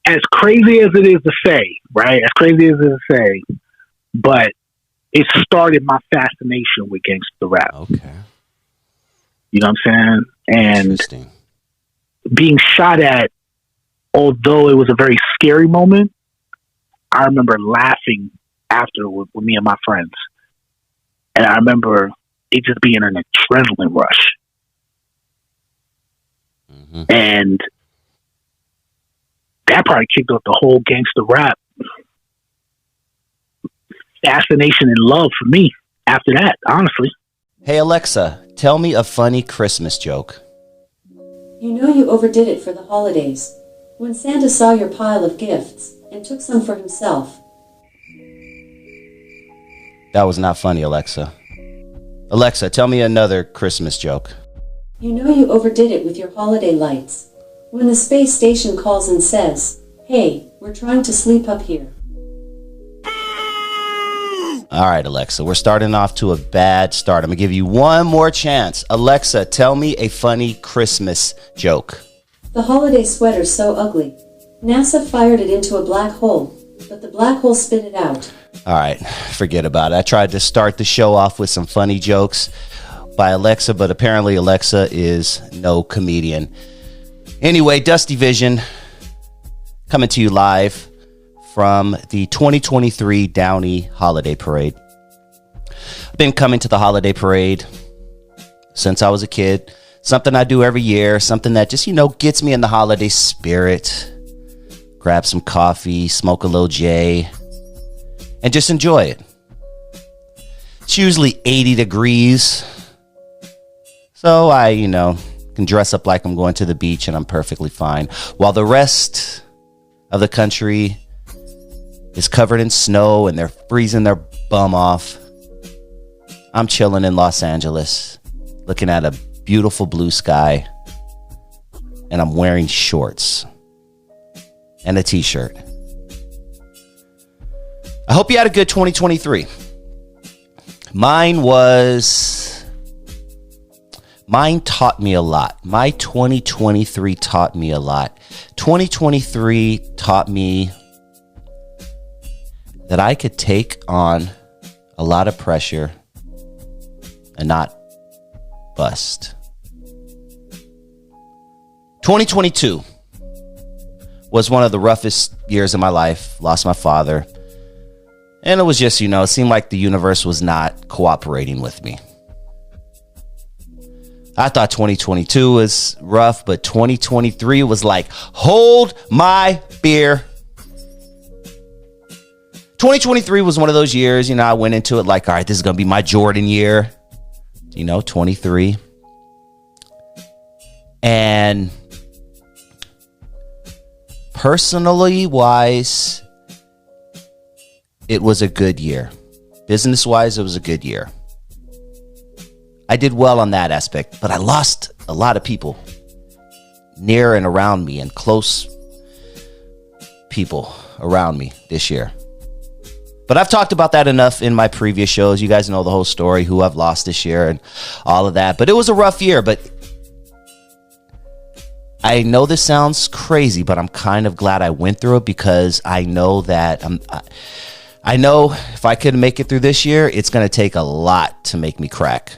as crazy as it is to say, right? As crazy as it is to say, but it started my fascination with gangster rap. Okay. You know what I'm saying? And being shot at, although it was a very scary moment, I remember laughing after with me and my friends. And I remember it just being an adrenaline rush. Mm-hmm. And that probably kicked off the whole gangster rap fascination and love for me after that, honestly. Hey, Alexa, tell me a funny Christmas joke. You know you overdid it for the holidays. When Santa saw your pile of gifts and took some for himself. That was not funny, Alexa. Alexa, tell me another Christmas joke. You know you overdid it with your holiday lights. When the space station calls and says, "Hey, we're trying to sleep up here." All right, Alexa, we're starting off to a bad start. I'm going to give you one more chance. Alexa, tell me a funny Christmas joke. The holiday sweater's so ugly. NASA fired it into a black hole, but the black hole spit it out. All right, forget about it. I tried to start the show off with some funny jokes by Alexa, but apparently Alexa is no comedian. Anyway, Dusty Vision coming to you live from the 2023 Downey Holiday Parade. I've been coming to the holiday parade since I was a kid. Something I do every year, something that just, gets me in the holiday spirit. Grab some coffee, smoke a little J, and just enjoy it. It's usually 80 degrees. So I, can dress up like I'm going to the beach and I'm perfectly fine. While the rest of the country is covered in snow and they're freezing their bum off, I'm chilling in Los Angeles, looking at a beautiful blue sky, and I'm wearing shorts and a t-shirt. I hope you had a good 2023. Mine taught me a lot. My 2023 taught me a lot. 2023 taught me that I could take on a lot of pressure and not bust. 2022 was one of the roughest years of my life. Lost my father. And it was just, it seemed like the universe was not cooperating with me. I thought 2022 was rough, but 2023 was like, hold my beer. 2023 was one of those years, I went into it like, all right, this is going to be my Jordan year, 23. And personally wise, it was a good year. Business wise, it was a good year. I did well on that aspect, but I lost a lot of people near and around me and close people around me this year. But I've talked about that enough in my previous shows. You guys know the whole story, who I've lost this year and all of that. But it was a rough year. But I know this sounds crazy, but I'm kind of glad I went through it, because I know that I know if I could make it through this year, it's going to take a lot to make me crack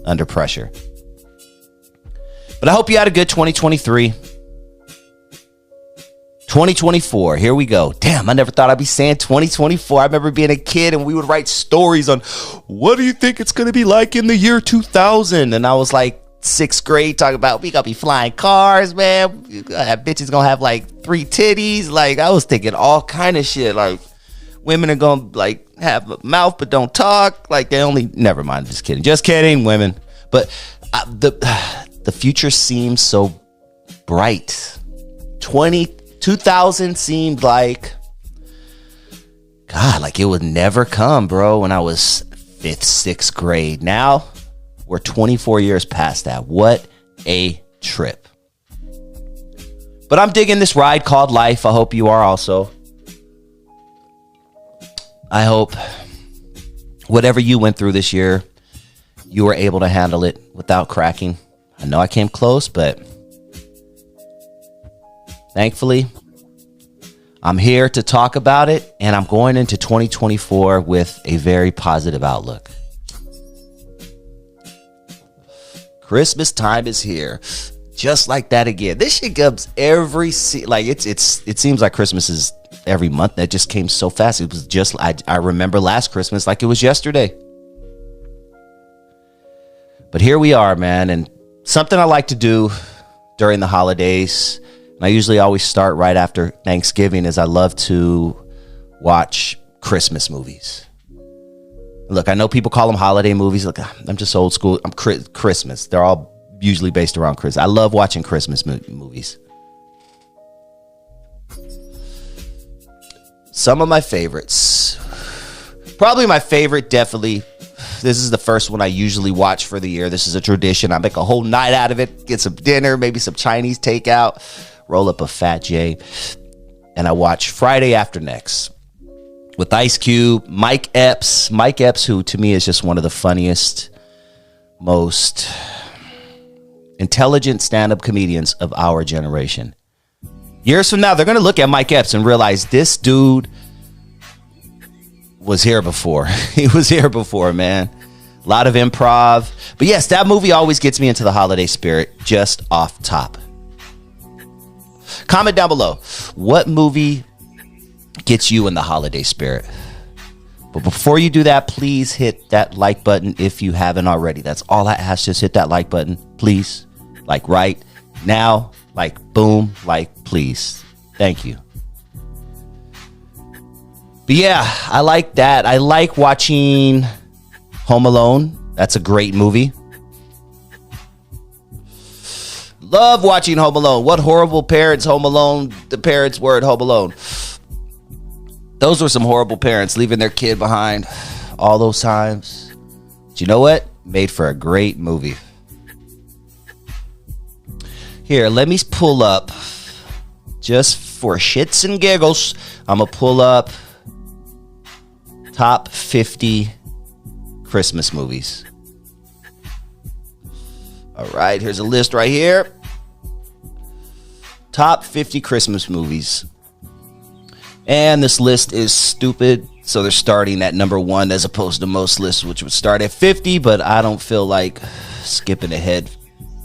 under pressure. But I hope you had a good 2023. 2024, here we go. Damn, I never thought I'd be saying 2024. I remember being a kid and we would write stories on what do you think it's going to be like in the year 2000? And I was like 6th grade talking about we going to be flying cars, man. That bitch is going to have like 3 titties. Like, I was thinking all kind of shit. Like, women are going to like have a mouth but don't talk. Like, they only, never mind, just kidding. Just kidding, women. But the future seems so bright. 2000 seemed like, God, like it would never come, bro, when I was 5th, 6th grade. Now, We're 24 years past that. What a trip. But I'm digging this ride called life. I hope you are also. I hope whatever you went through this year, you were able to handle it without cracking. I know I came close, but thankfully, I'm here to talk about it, and I'm going into 2024 with a very positive outlook. Christmas time is here. Just like that again. This shit comes every it seems like Christmas is every month. That just came so fast. It was just I remember last Christmas like it was yesterday. But here we are, man, and something I like to do during the holidays, and I usually always start right after Thanksgiving, is I love to watch Christmas movies. Look, I know people call them holiday movies. Look, I'm just old school. I'm Christmas. They're all usually based around Christmas. I love watching Christmas movies. Some of my favorites. Probably my favorite, definitely. This is the first one I usually watch for the year. This is a tradition. I make a whole night out of it. Get some dinner, maybe some Chinese takeout. Roll up a Fat J. And I watch Friday After Next with Ice Cube, Mike Epps. Mike Epps, who to me is just one of the funniest, most intelligent stand-up comedians of our generation. Years from now, they're going to look at Mike Epps and realize this dude was here before. He was here before, man. A lot of improv. But yes, that movie always gets me into the holiday spirit just off top. Comment down below. What movie gets you in the holiday spirit? But before you do that, please hit that like button if you haven't already. That's all I ask. Just hit that like button, please. Like right now, like boom, like please. Thank you. But yeah, I like that. I like watching Home Alone. That's a great movie. Love watching Home Alone. What horrible parents Home Alone, the parents were at Home Alone. Those were some horrible parents leaving their kid behind all those times. But you know what? Made for a great movie. Here, let me pull up, just for shits and giggles, I'm going to pull up top 50 Christmas movies. All right, here's a list right here. Top 50 Christmas movies. And this list is stupid, so they're starting at number 1 as opposed to most lists, which would start at 50, but I don't feel like skipping ahead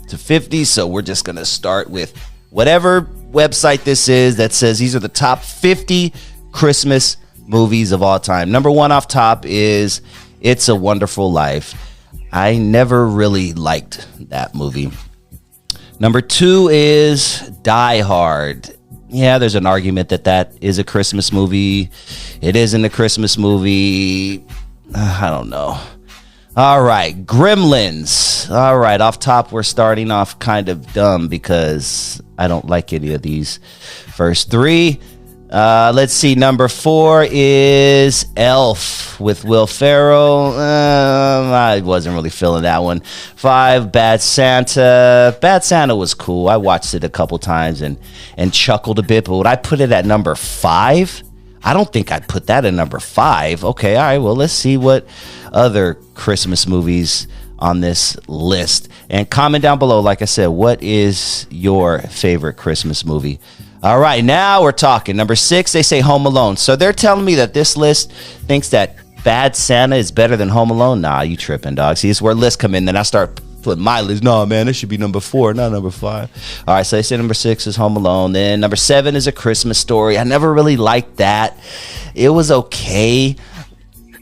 to 50, so we're just going to start with whatever website this is that says these are the top 50 Christmas movies of all time. Number 1 off top is It's a Wonderful Life. I never really liked that movie. Number 2 is Die Hard. Yeah, there's an argument that is a Christmas movie. It isn't a Christmas movie. I don't know. All right, Gremlins. All right, off top, we're starting off kind of dumb because I don't like any of these first 3. Let's see. Number 4 is Elf with Will Ferrell. I wasn't really feeling that one. 5, Bad Santa. Bad Santa was cool. I watched it a couple times and chuckled a bit, but would I put it at number 5? I don't think I'd put that at number 5. Okay, all right, well, let's see what other Christmas movies on this list. And comment down below, like I said, what is your favorite Christmas movie? All right, now we're talking. Number 6, they say Home Alone. So they're telling me that this list thinks that Bad Santa is better than Home Alone? Nah, you tripping, dog. See, it's where lists come in. Then I start putting my list. No, man, it should be number 4, not number 5. All right, so they say number 6 is Home Alone. Then number 7 is A Christmas Story. I never really liked that. It was okay.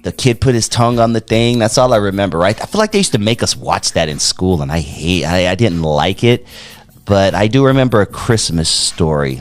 The kid put his tongue on the thing. That's all I remember, right? I feel like they used to make us watch that in school, and I didn't like it. But I do remember A Christmas Story.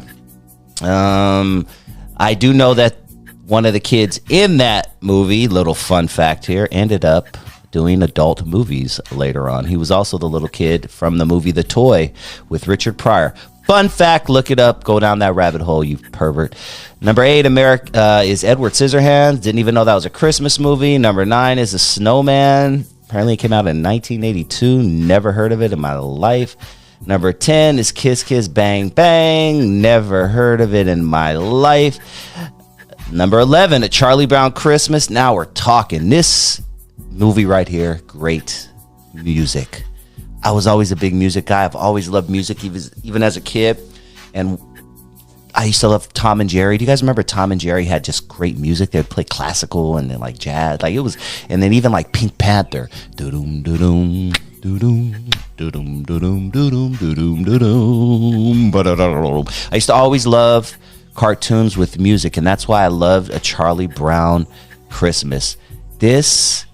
I do know that one of the kids in that movie, little fun fact here, ended up doing adult movies later on. He was also the little kid from the movie The Toy with Richard Pryor. Fun fact, look it up. Go down that rabbit hole, you pervert. Number 8 is Edward Scissorhands. Didn't even know that was a Christmas movie. Number 9 is The Snowman. Apparently it came out in 1982. Never heard of it in my life. Number 10 is Kiss Kiss Bang Bang. Never heard of it in my life. Number 11, A Charlie Brown Christmas. Now we're talking. This movie right here, great music. I was always a big music guy. I've always loved music, even as a kid. And I used to love Tom and Jerry. Do you guys remember Tom and Jerry had just great music? They'd play classical and then like jazz. Like it was, and then even like Pink Panther. Do-doom, do-doom, do-doom, do-doom, do-doom, do-doom, do-doom, do-doom, ba-da-da-da-da. I used to always love cartoons with music, and that's why I loved A Charlie Brown Christmas. This,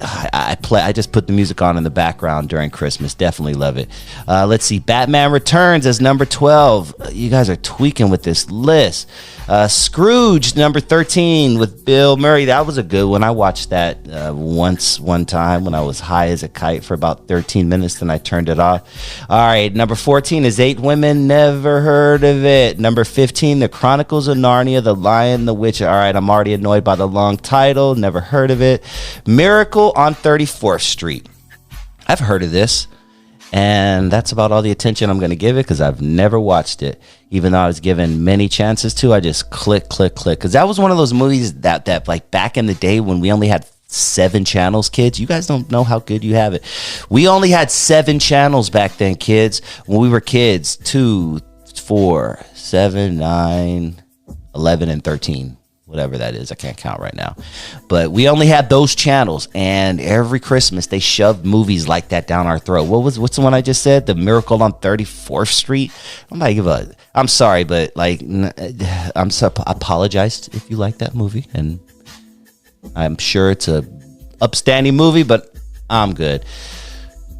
I just put the music on in the background during Christmas. Definitely love it. Let's see. Batman Returns as number 12. You guys are tweaking with this list. Scrooge, number 13 with Bill Murray. That was a good one. I watched that one time when I was high as a kite for about 13 minutes, then I turned it off. All right. Number 14 is 8 Women. Never heard of it. Number 15, The Chronicles of Narnia, The Lion, the Witch. All right. I'm already annoyed by the long title. Never heard of it. Miracle on 34th Street. I've heard of this, and that's about all the attention I'm going to give it because I've never watched it, even though I was given many chances to. I just click because that was one of those movies that like back in the day when we only had 7 channels. Kids, you guys don't know how good you have it. We only had 7 channels back then, kids, when we were kids. 2, 4, 7, 9, 11, and 13. Whatever that is, I can't count right now. But we only had those channels, and every Christmas they shoved movies like that down our throat. What's the one I just said? The Miracle on 34th Street. I'm sorry, but like, I apologize if you like that movie, and I'm sure it's a upstanding movie, but I'm good.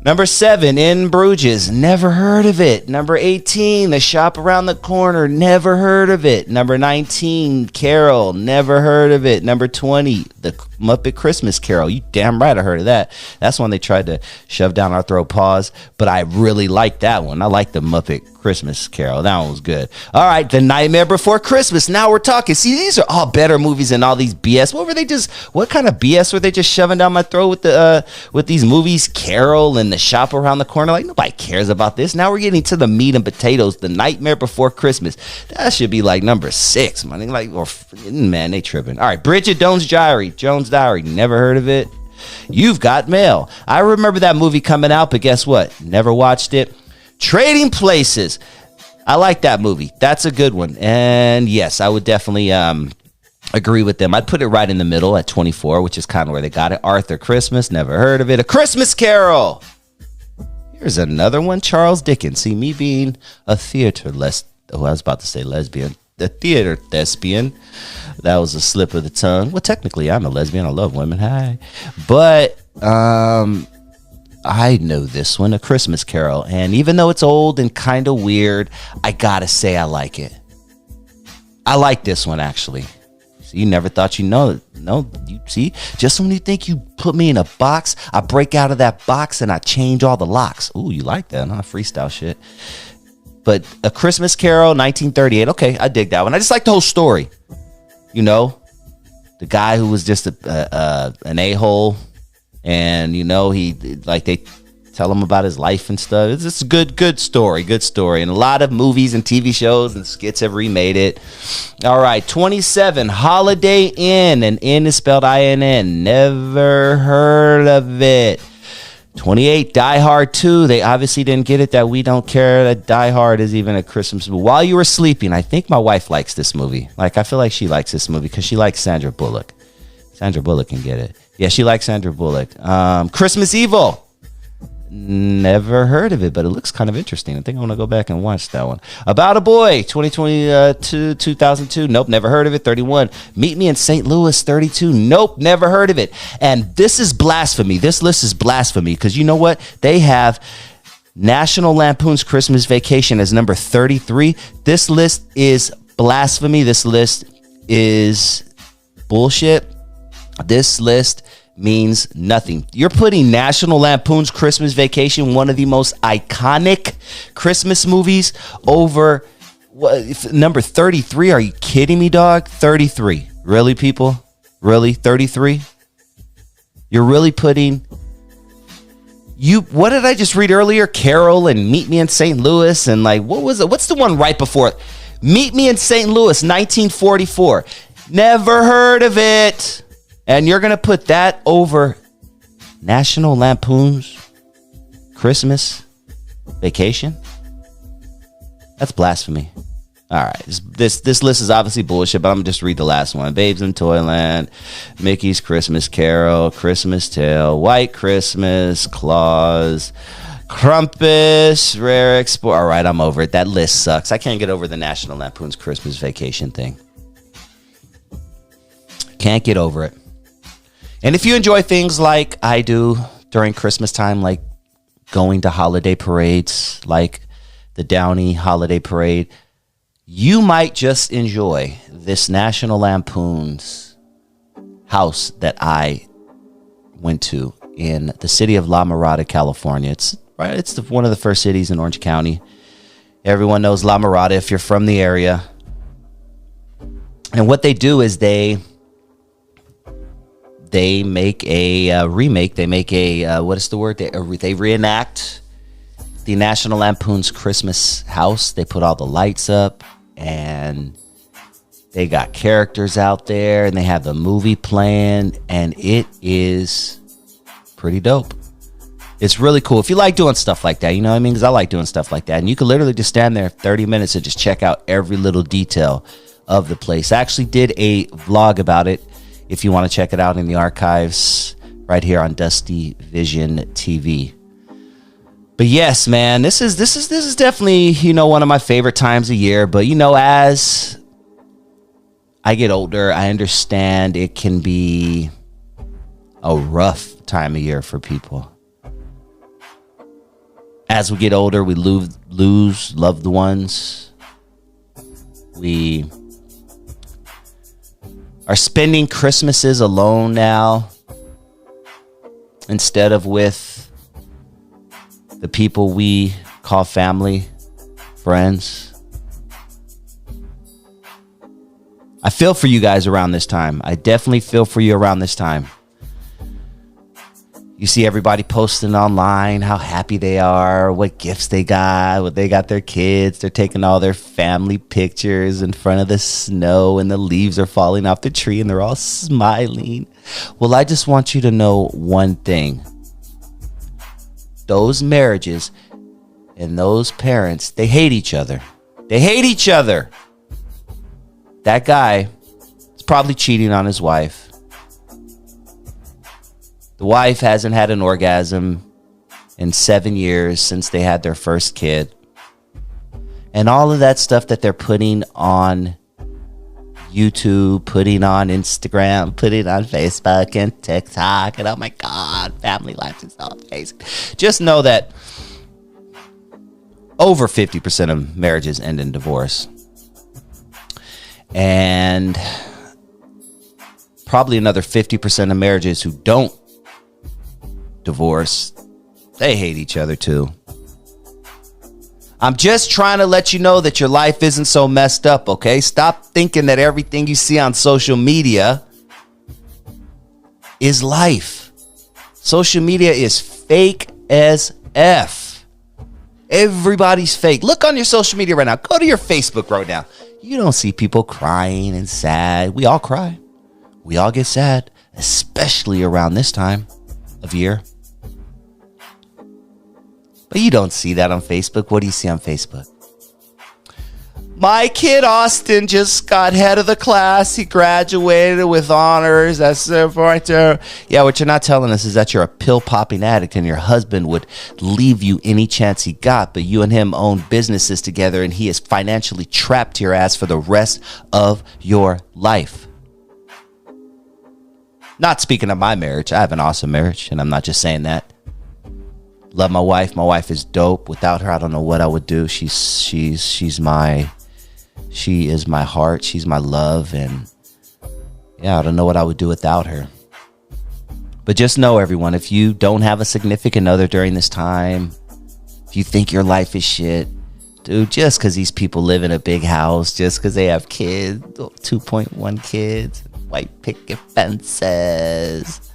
Number 7, In Bruges. Never heard of it. Number 18, The Shop Around the Corner. Never heard of it. Number 19, Carol. Never heard of it. Number 20, The Muppet Christmas Carol. You damn right I heard of that. That's one they tried to shove down our throat. Pause. But I really liked that one. I like The Muppet Christmas Carol. That one was good. All right, The Nightmare Before Christmas. Now we're talking. See, these are all better movies than all these BS. What kind of BS were they just shoving down my throat with these movies? Carol and The Shop Around the Corner. Like, nobody cares about this. Now we're getting to the meat and potatoes. The Nightmare Before Christmas. That should be like number 6, man. Man, they tripping. All right, Bridget Jones' Diary. Never heard of it. You've Got Mail. I remember that movie coming out, but guess what? Never watched it. Trading Places. I like that movie. That's a good one. And yes, I would definitely agree with them. I'd put it right in the middle at 24, which is kind of where they got it. Arthur Christmas. Never heard of it. A Christmas Carol. Here's another one. Charles Dickens. See, me being a theater lesbian. The theater thespian. That was a slip of the tongue. Well, technically, I'm a lesbian. I love women. Hi. But I know this one, A Christmas Carol. And even though it's old and kind of weird, I gotta say I like it. I like this one, actually. So you never thought you know. No, you see? Just when you think you put me in a box, I break out of that box and I change all the locks. Ooh, you like that, huh? Freestyle shit. But A Christmas Carol, 1938. Okay, I dig that one. I just like the whole story. You know, the guy who was just an a-hole, and they tell him about his life and stuff. It's just a good story, and a lot of movies and TV shows and skits have remade it. All right, 27, Holiday Inn, and Inn is spelled I-N-N. Never heard of it. 28, Die Hard 2. They obviously didn't get it that we don't care that Die Hard is even a Christmas movie. While You Were Sleeping. I think my wife likes this movie. Like, I feel like she likes this movie because she likes Sandra Bullock. Sandra Bullock can get it. Yeah, she likes Sandra Bullock. Christmas Evil. Never heard of it, but it looks kind of interesting. I think I want to go back and watch that one. About a Boy, 2002. Nope, never heard of it. 31. Meet Me in St. Louis, 32. Nope, never heard of it. And this is blasphemy. This list is blasphemy because you know what? They have National Lampoon's Christmas Vacation as number 33. This list is blasphemy. This list is bullshit. This list means nothing. You're putting National Lampoon's Christmas Vacation, one of the most iconic Christmas movies, over number 33. Are you kidding me, dog? 33. Really, people? Really? 33? You're really putting what did I just read earlier? Carol and Meet Me in St. Louis, and like, what was it? What's the one right before it? Meet Me in St. Louis, 1944. Never heard of it. And you're going to put that over National Lampoon's Christmas Vacation? That's blasphemy. All right, this list is obviously bullshit, but I'm going to just read the last one. Babes in Toyland, Mickey's Christmas Carol, Christmas Tale, White Christmas, Claus, Krampus, Rare Export. All right, I'm over it. That list sucks. I can't get over the National Lampoon's Christmas Vacation thing. Can't get over it. And if you enjoy things like I do during Christmas time, like going to holiday parades, like the Downey Holiday Parade, you might just enjoy this National Lampoon's house that I went to in the city of La Mirada, California. It's one of the first cities in Orange County. Everyone knows La Mirada if you're from the area. And what they do is they make a remake. They make a what is the word? They reenact the National Lampoon's Christmas house. They put all the lights up, and they got characters out there, and they have the movie playing, and it is pretty dope. It's really cool. If you like doing stuff like that, you know what I mean? Because I like doing stuff like that. And you can literally just stand there 30 minutes and just check out every little detail of the place. I actually did a vlog about it. If you want to check it out in the archives right here on DustyVisionTV. But yes, man, this is definitely, you know, one of my favorite times of year. But, you know, as I get older, I understand it can be a rough time of year for people. As we get older, we lose loved ones. We are spending Christmases alone now instead of with the people we call family, friends. I feel for you guys around this time. I definitely feel for you around this time. You see everybody posting online how happy they are, what gifts they got, what they got their kids. They're taking all their family pictures in front of the snow, and the leaves are falling off the tree, and they're all smiling. Well, I just want you to know one thing. Those marriages and those parents, they hate each other. They hate each other. That guy is probably cheating on his wife. The wife hasn't had an orgasm in 7 years since they had their first kid. And all of that stuff that they're putting on YouTube, putting on Instagram, putting on Facebook and TikTok. And oh my God, family life is so amazing. Just know that over 50% of marriages end in divorce. And probably another 50% of marriages who don't divorce, they hate each other too. I'm just trying to let you know that your life isn't so messed up, okay? Stop thinking that everything you see on social media is life. Social media is fake as F. Everybody's fake. Look on your social media right now. Go to your Facebook right now. You don't see people crying and sad. We all cry. We all get sad, especially around this time of year. But you don't see that on Facebook. What do you see on Facebook? My kid Austin just got head of the class. He graduated with honors. That's right there. Yeah, what you're not telling us is that you're a pill-popping addict and your husband would leave you any chance he got, but you and him own businesses together and he is financially trapped to your ass for the rest of your life. Not speaking of my marriage. I have an awesome marriage, and I'm not just saying that. Love my wife. My wife is dope. Without her, I don't know what I would do. She is my heart. She's my love, and yeah, I don't know what I would do without her. But just know, everyone, if you don't have a significant other during this time, if you think your life is shit, dude, just because these people live in a big house, just because they have kids, 2.1 kids, white picket fences,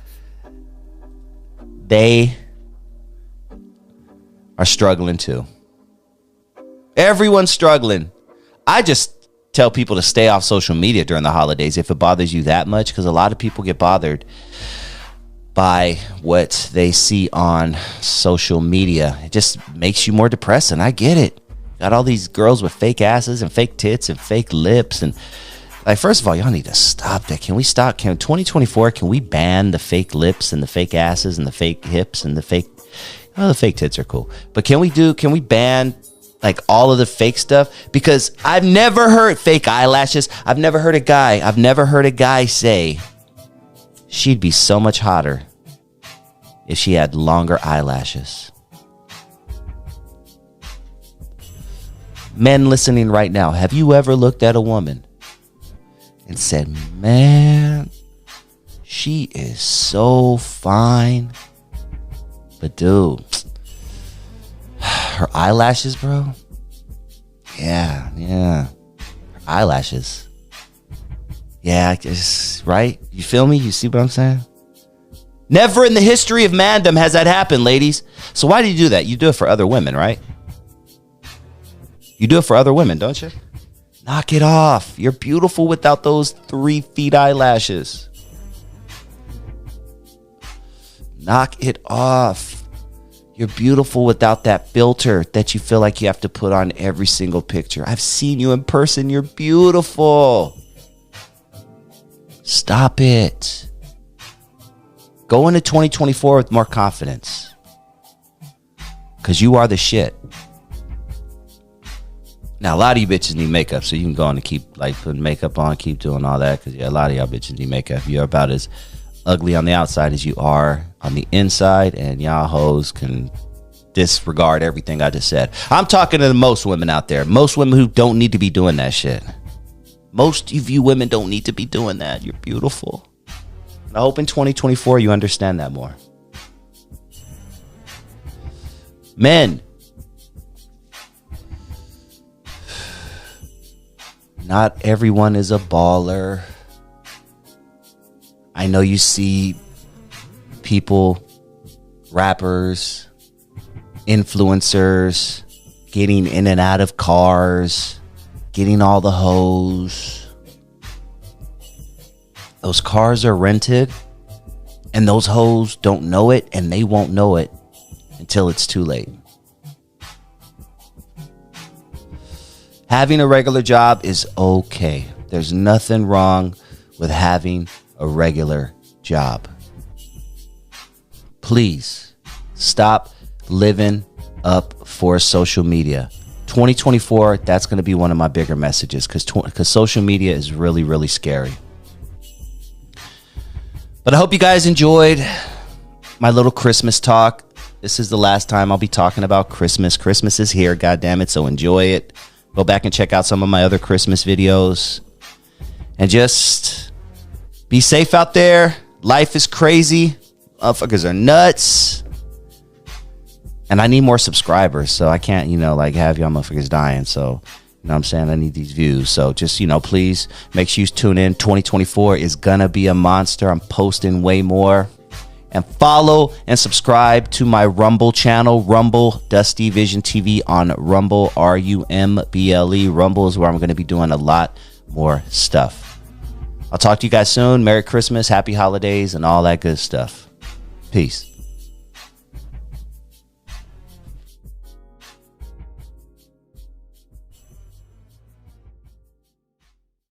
they are struggling too. Everyone's struggling. I just tell people to stay off social media during the holidays if it bothers you that much, because a lot of people get bothered by what they see on social media. It just makes you more depressed, and I get it. Got all these girls with fake asses and fake tits and fake lips, and like, first of all, y'all need to stop that. Can we stop? Can 2024, can we ban the fake lips and the fake asses and the fake hips and the fake, oh, the fake tits are cool, but can we ban like all of the fake stuff? Because I've never heard fake eyelashes. I've never heard a guy say she'd be so much hotter if she had longer eyelashes. Men listening right now, have you ever looked at a woman and said, man, she is so fine, but dude, her eyelashes, bro? Yeah. Her eyelashes. Yeah, right? You feel me? You see what I'm saying? Never in the history of mandom has that happened, ladies. So why do you do that? You do it for other women, right? You do it for other women, don't you? Knock it off. You're beautiful without those 3 feet eyelashes. Knock it off. You're beautiful without that filter that you feel like you have to put on every single picture. I've seen you in person. You're beautiful. Stop it. Go into 2024 with more confidence, because you are the shit. Now, a lot of you bitches need makeup, so you can go on and keep like putting makeup on, keep doing all that, because a lot of y'all bitches need makeup. You're about as ugly on the outside as you are on the inside, and y'all hoes can disregard everything I just said. I'm talking to the most women out there. Most women who don't need to be doing that shit. Most of you women don't need to be doing that. You're beautiful. And I hope in 2024 you understand that more. Men, not everyone is a baller. I know you see people, rappers, influencers, getting in and out of cars, getting all the hoes. Those cars are rented, and those hoes don't know it, and they won't know it until it's too late. Having a regular job is okay. There's nothing wrong with having a regular job. Please stop living up for social media. 2024, that's going to be one of my bigger messages, because social media is really, really scary. But I hope you guys enjoyed my little Christmas talk. This is the last time I'll be talking about Christmas. Christmas is here, goddammit, so enjoy it. Go back and check out some of my other Christmas videos. And just be safe out there. Life is crazy. Motherfuckers are nuts. And I need more subscribers, so I can't, have y'all motherfuckers dying. So, you know what I'm saying? I need these views. So just, please make sure you tune in. 2024 is gonna be a monster. I'm posting way more. And follow and subscribe to my Rumble channel, Rumble DustyVisionTV on Rumble, RUMBLE. Rumble is where I'm going to be doing a lot more stuff. I'll talk to you guys soon. Merry Christmas, Happy Holidays, and all that good stuff. Peace.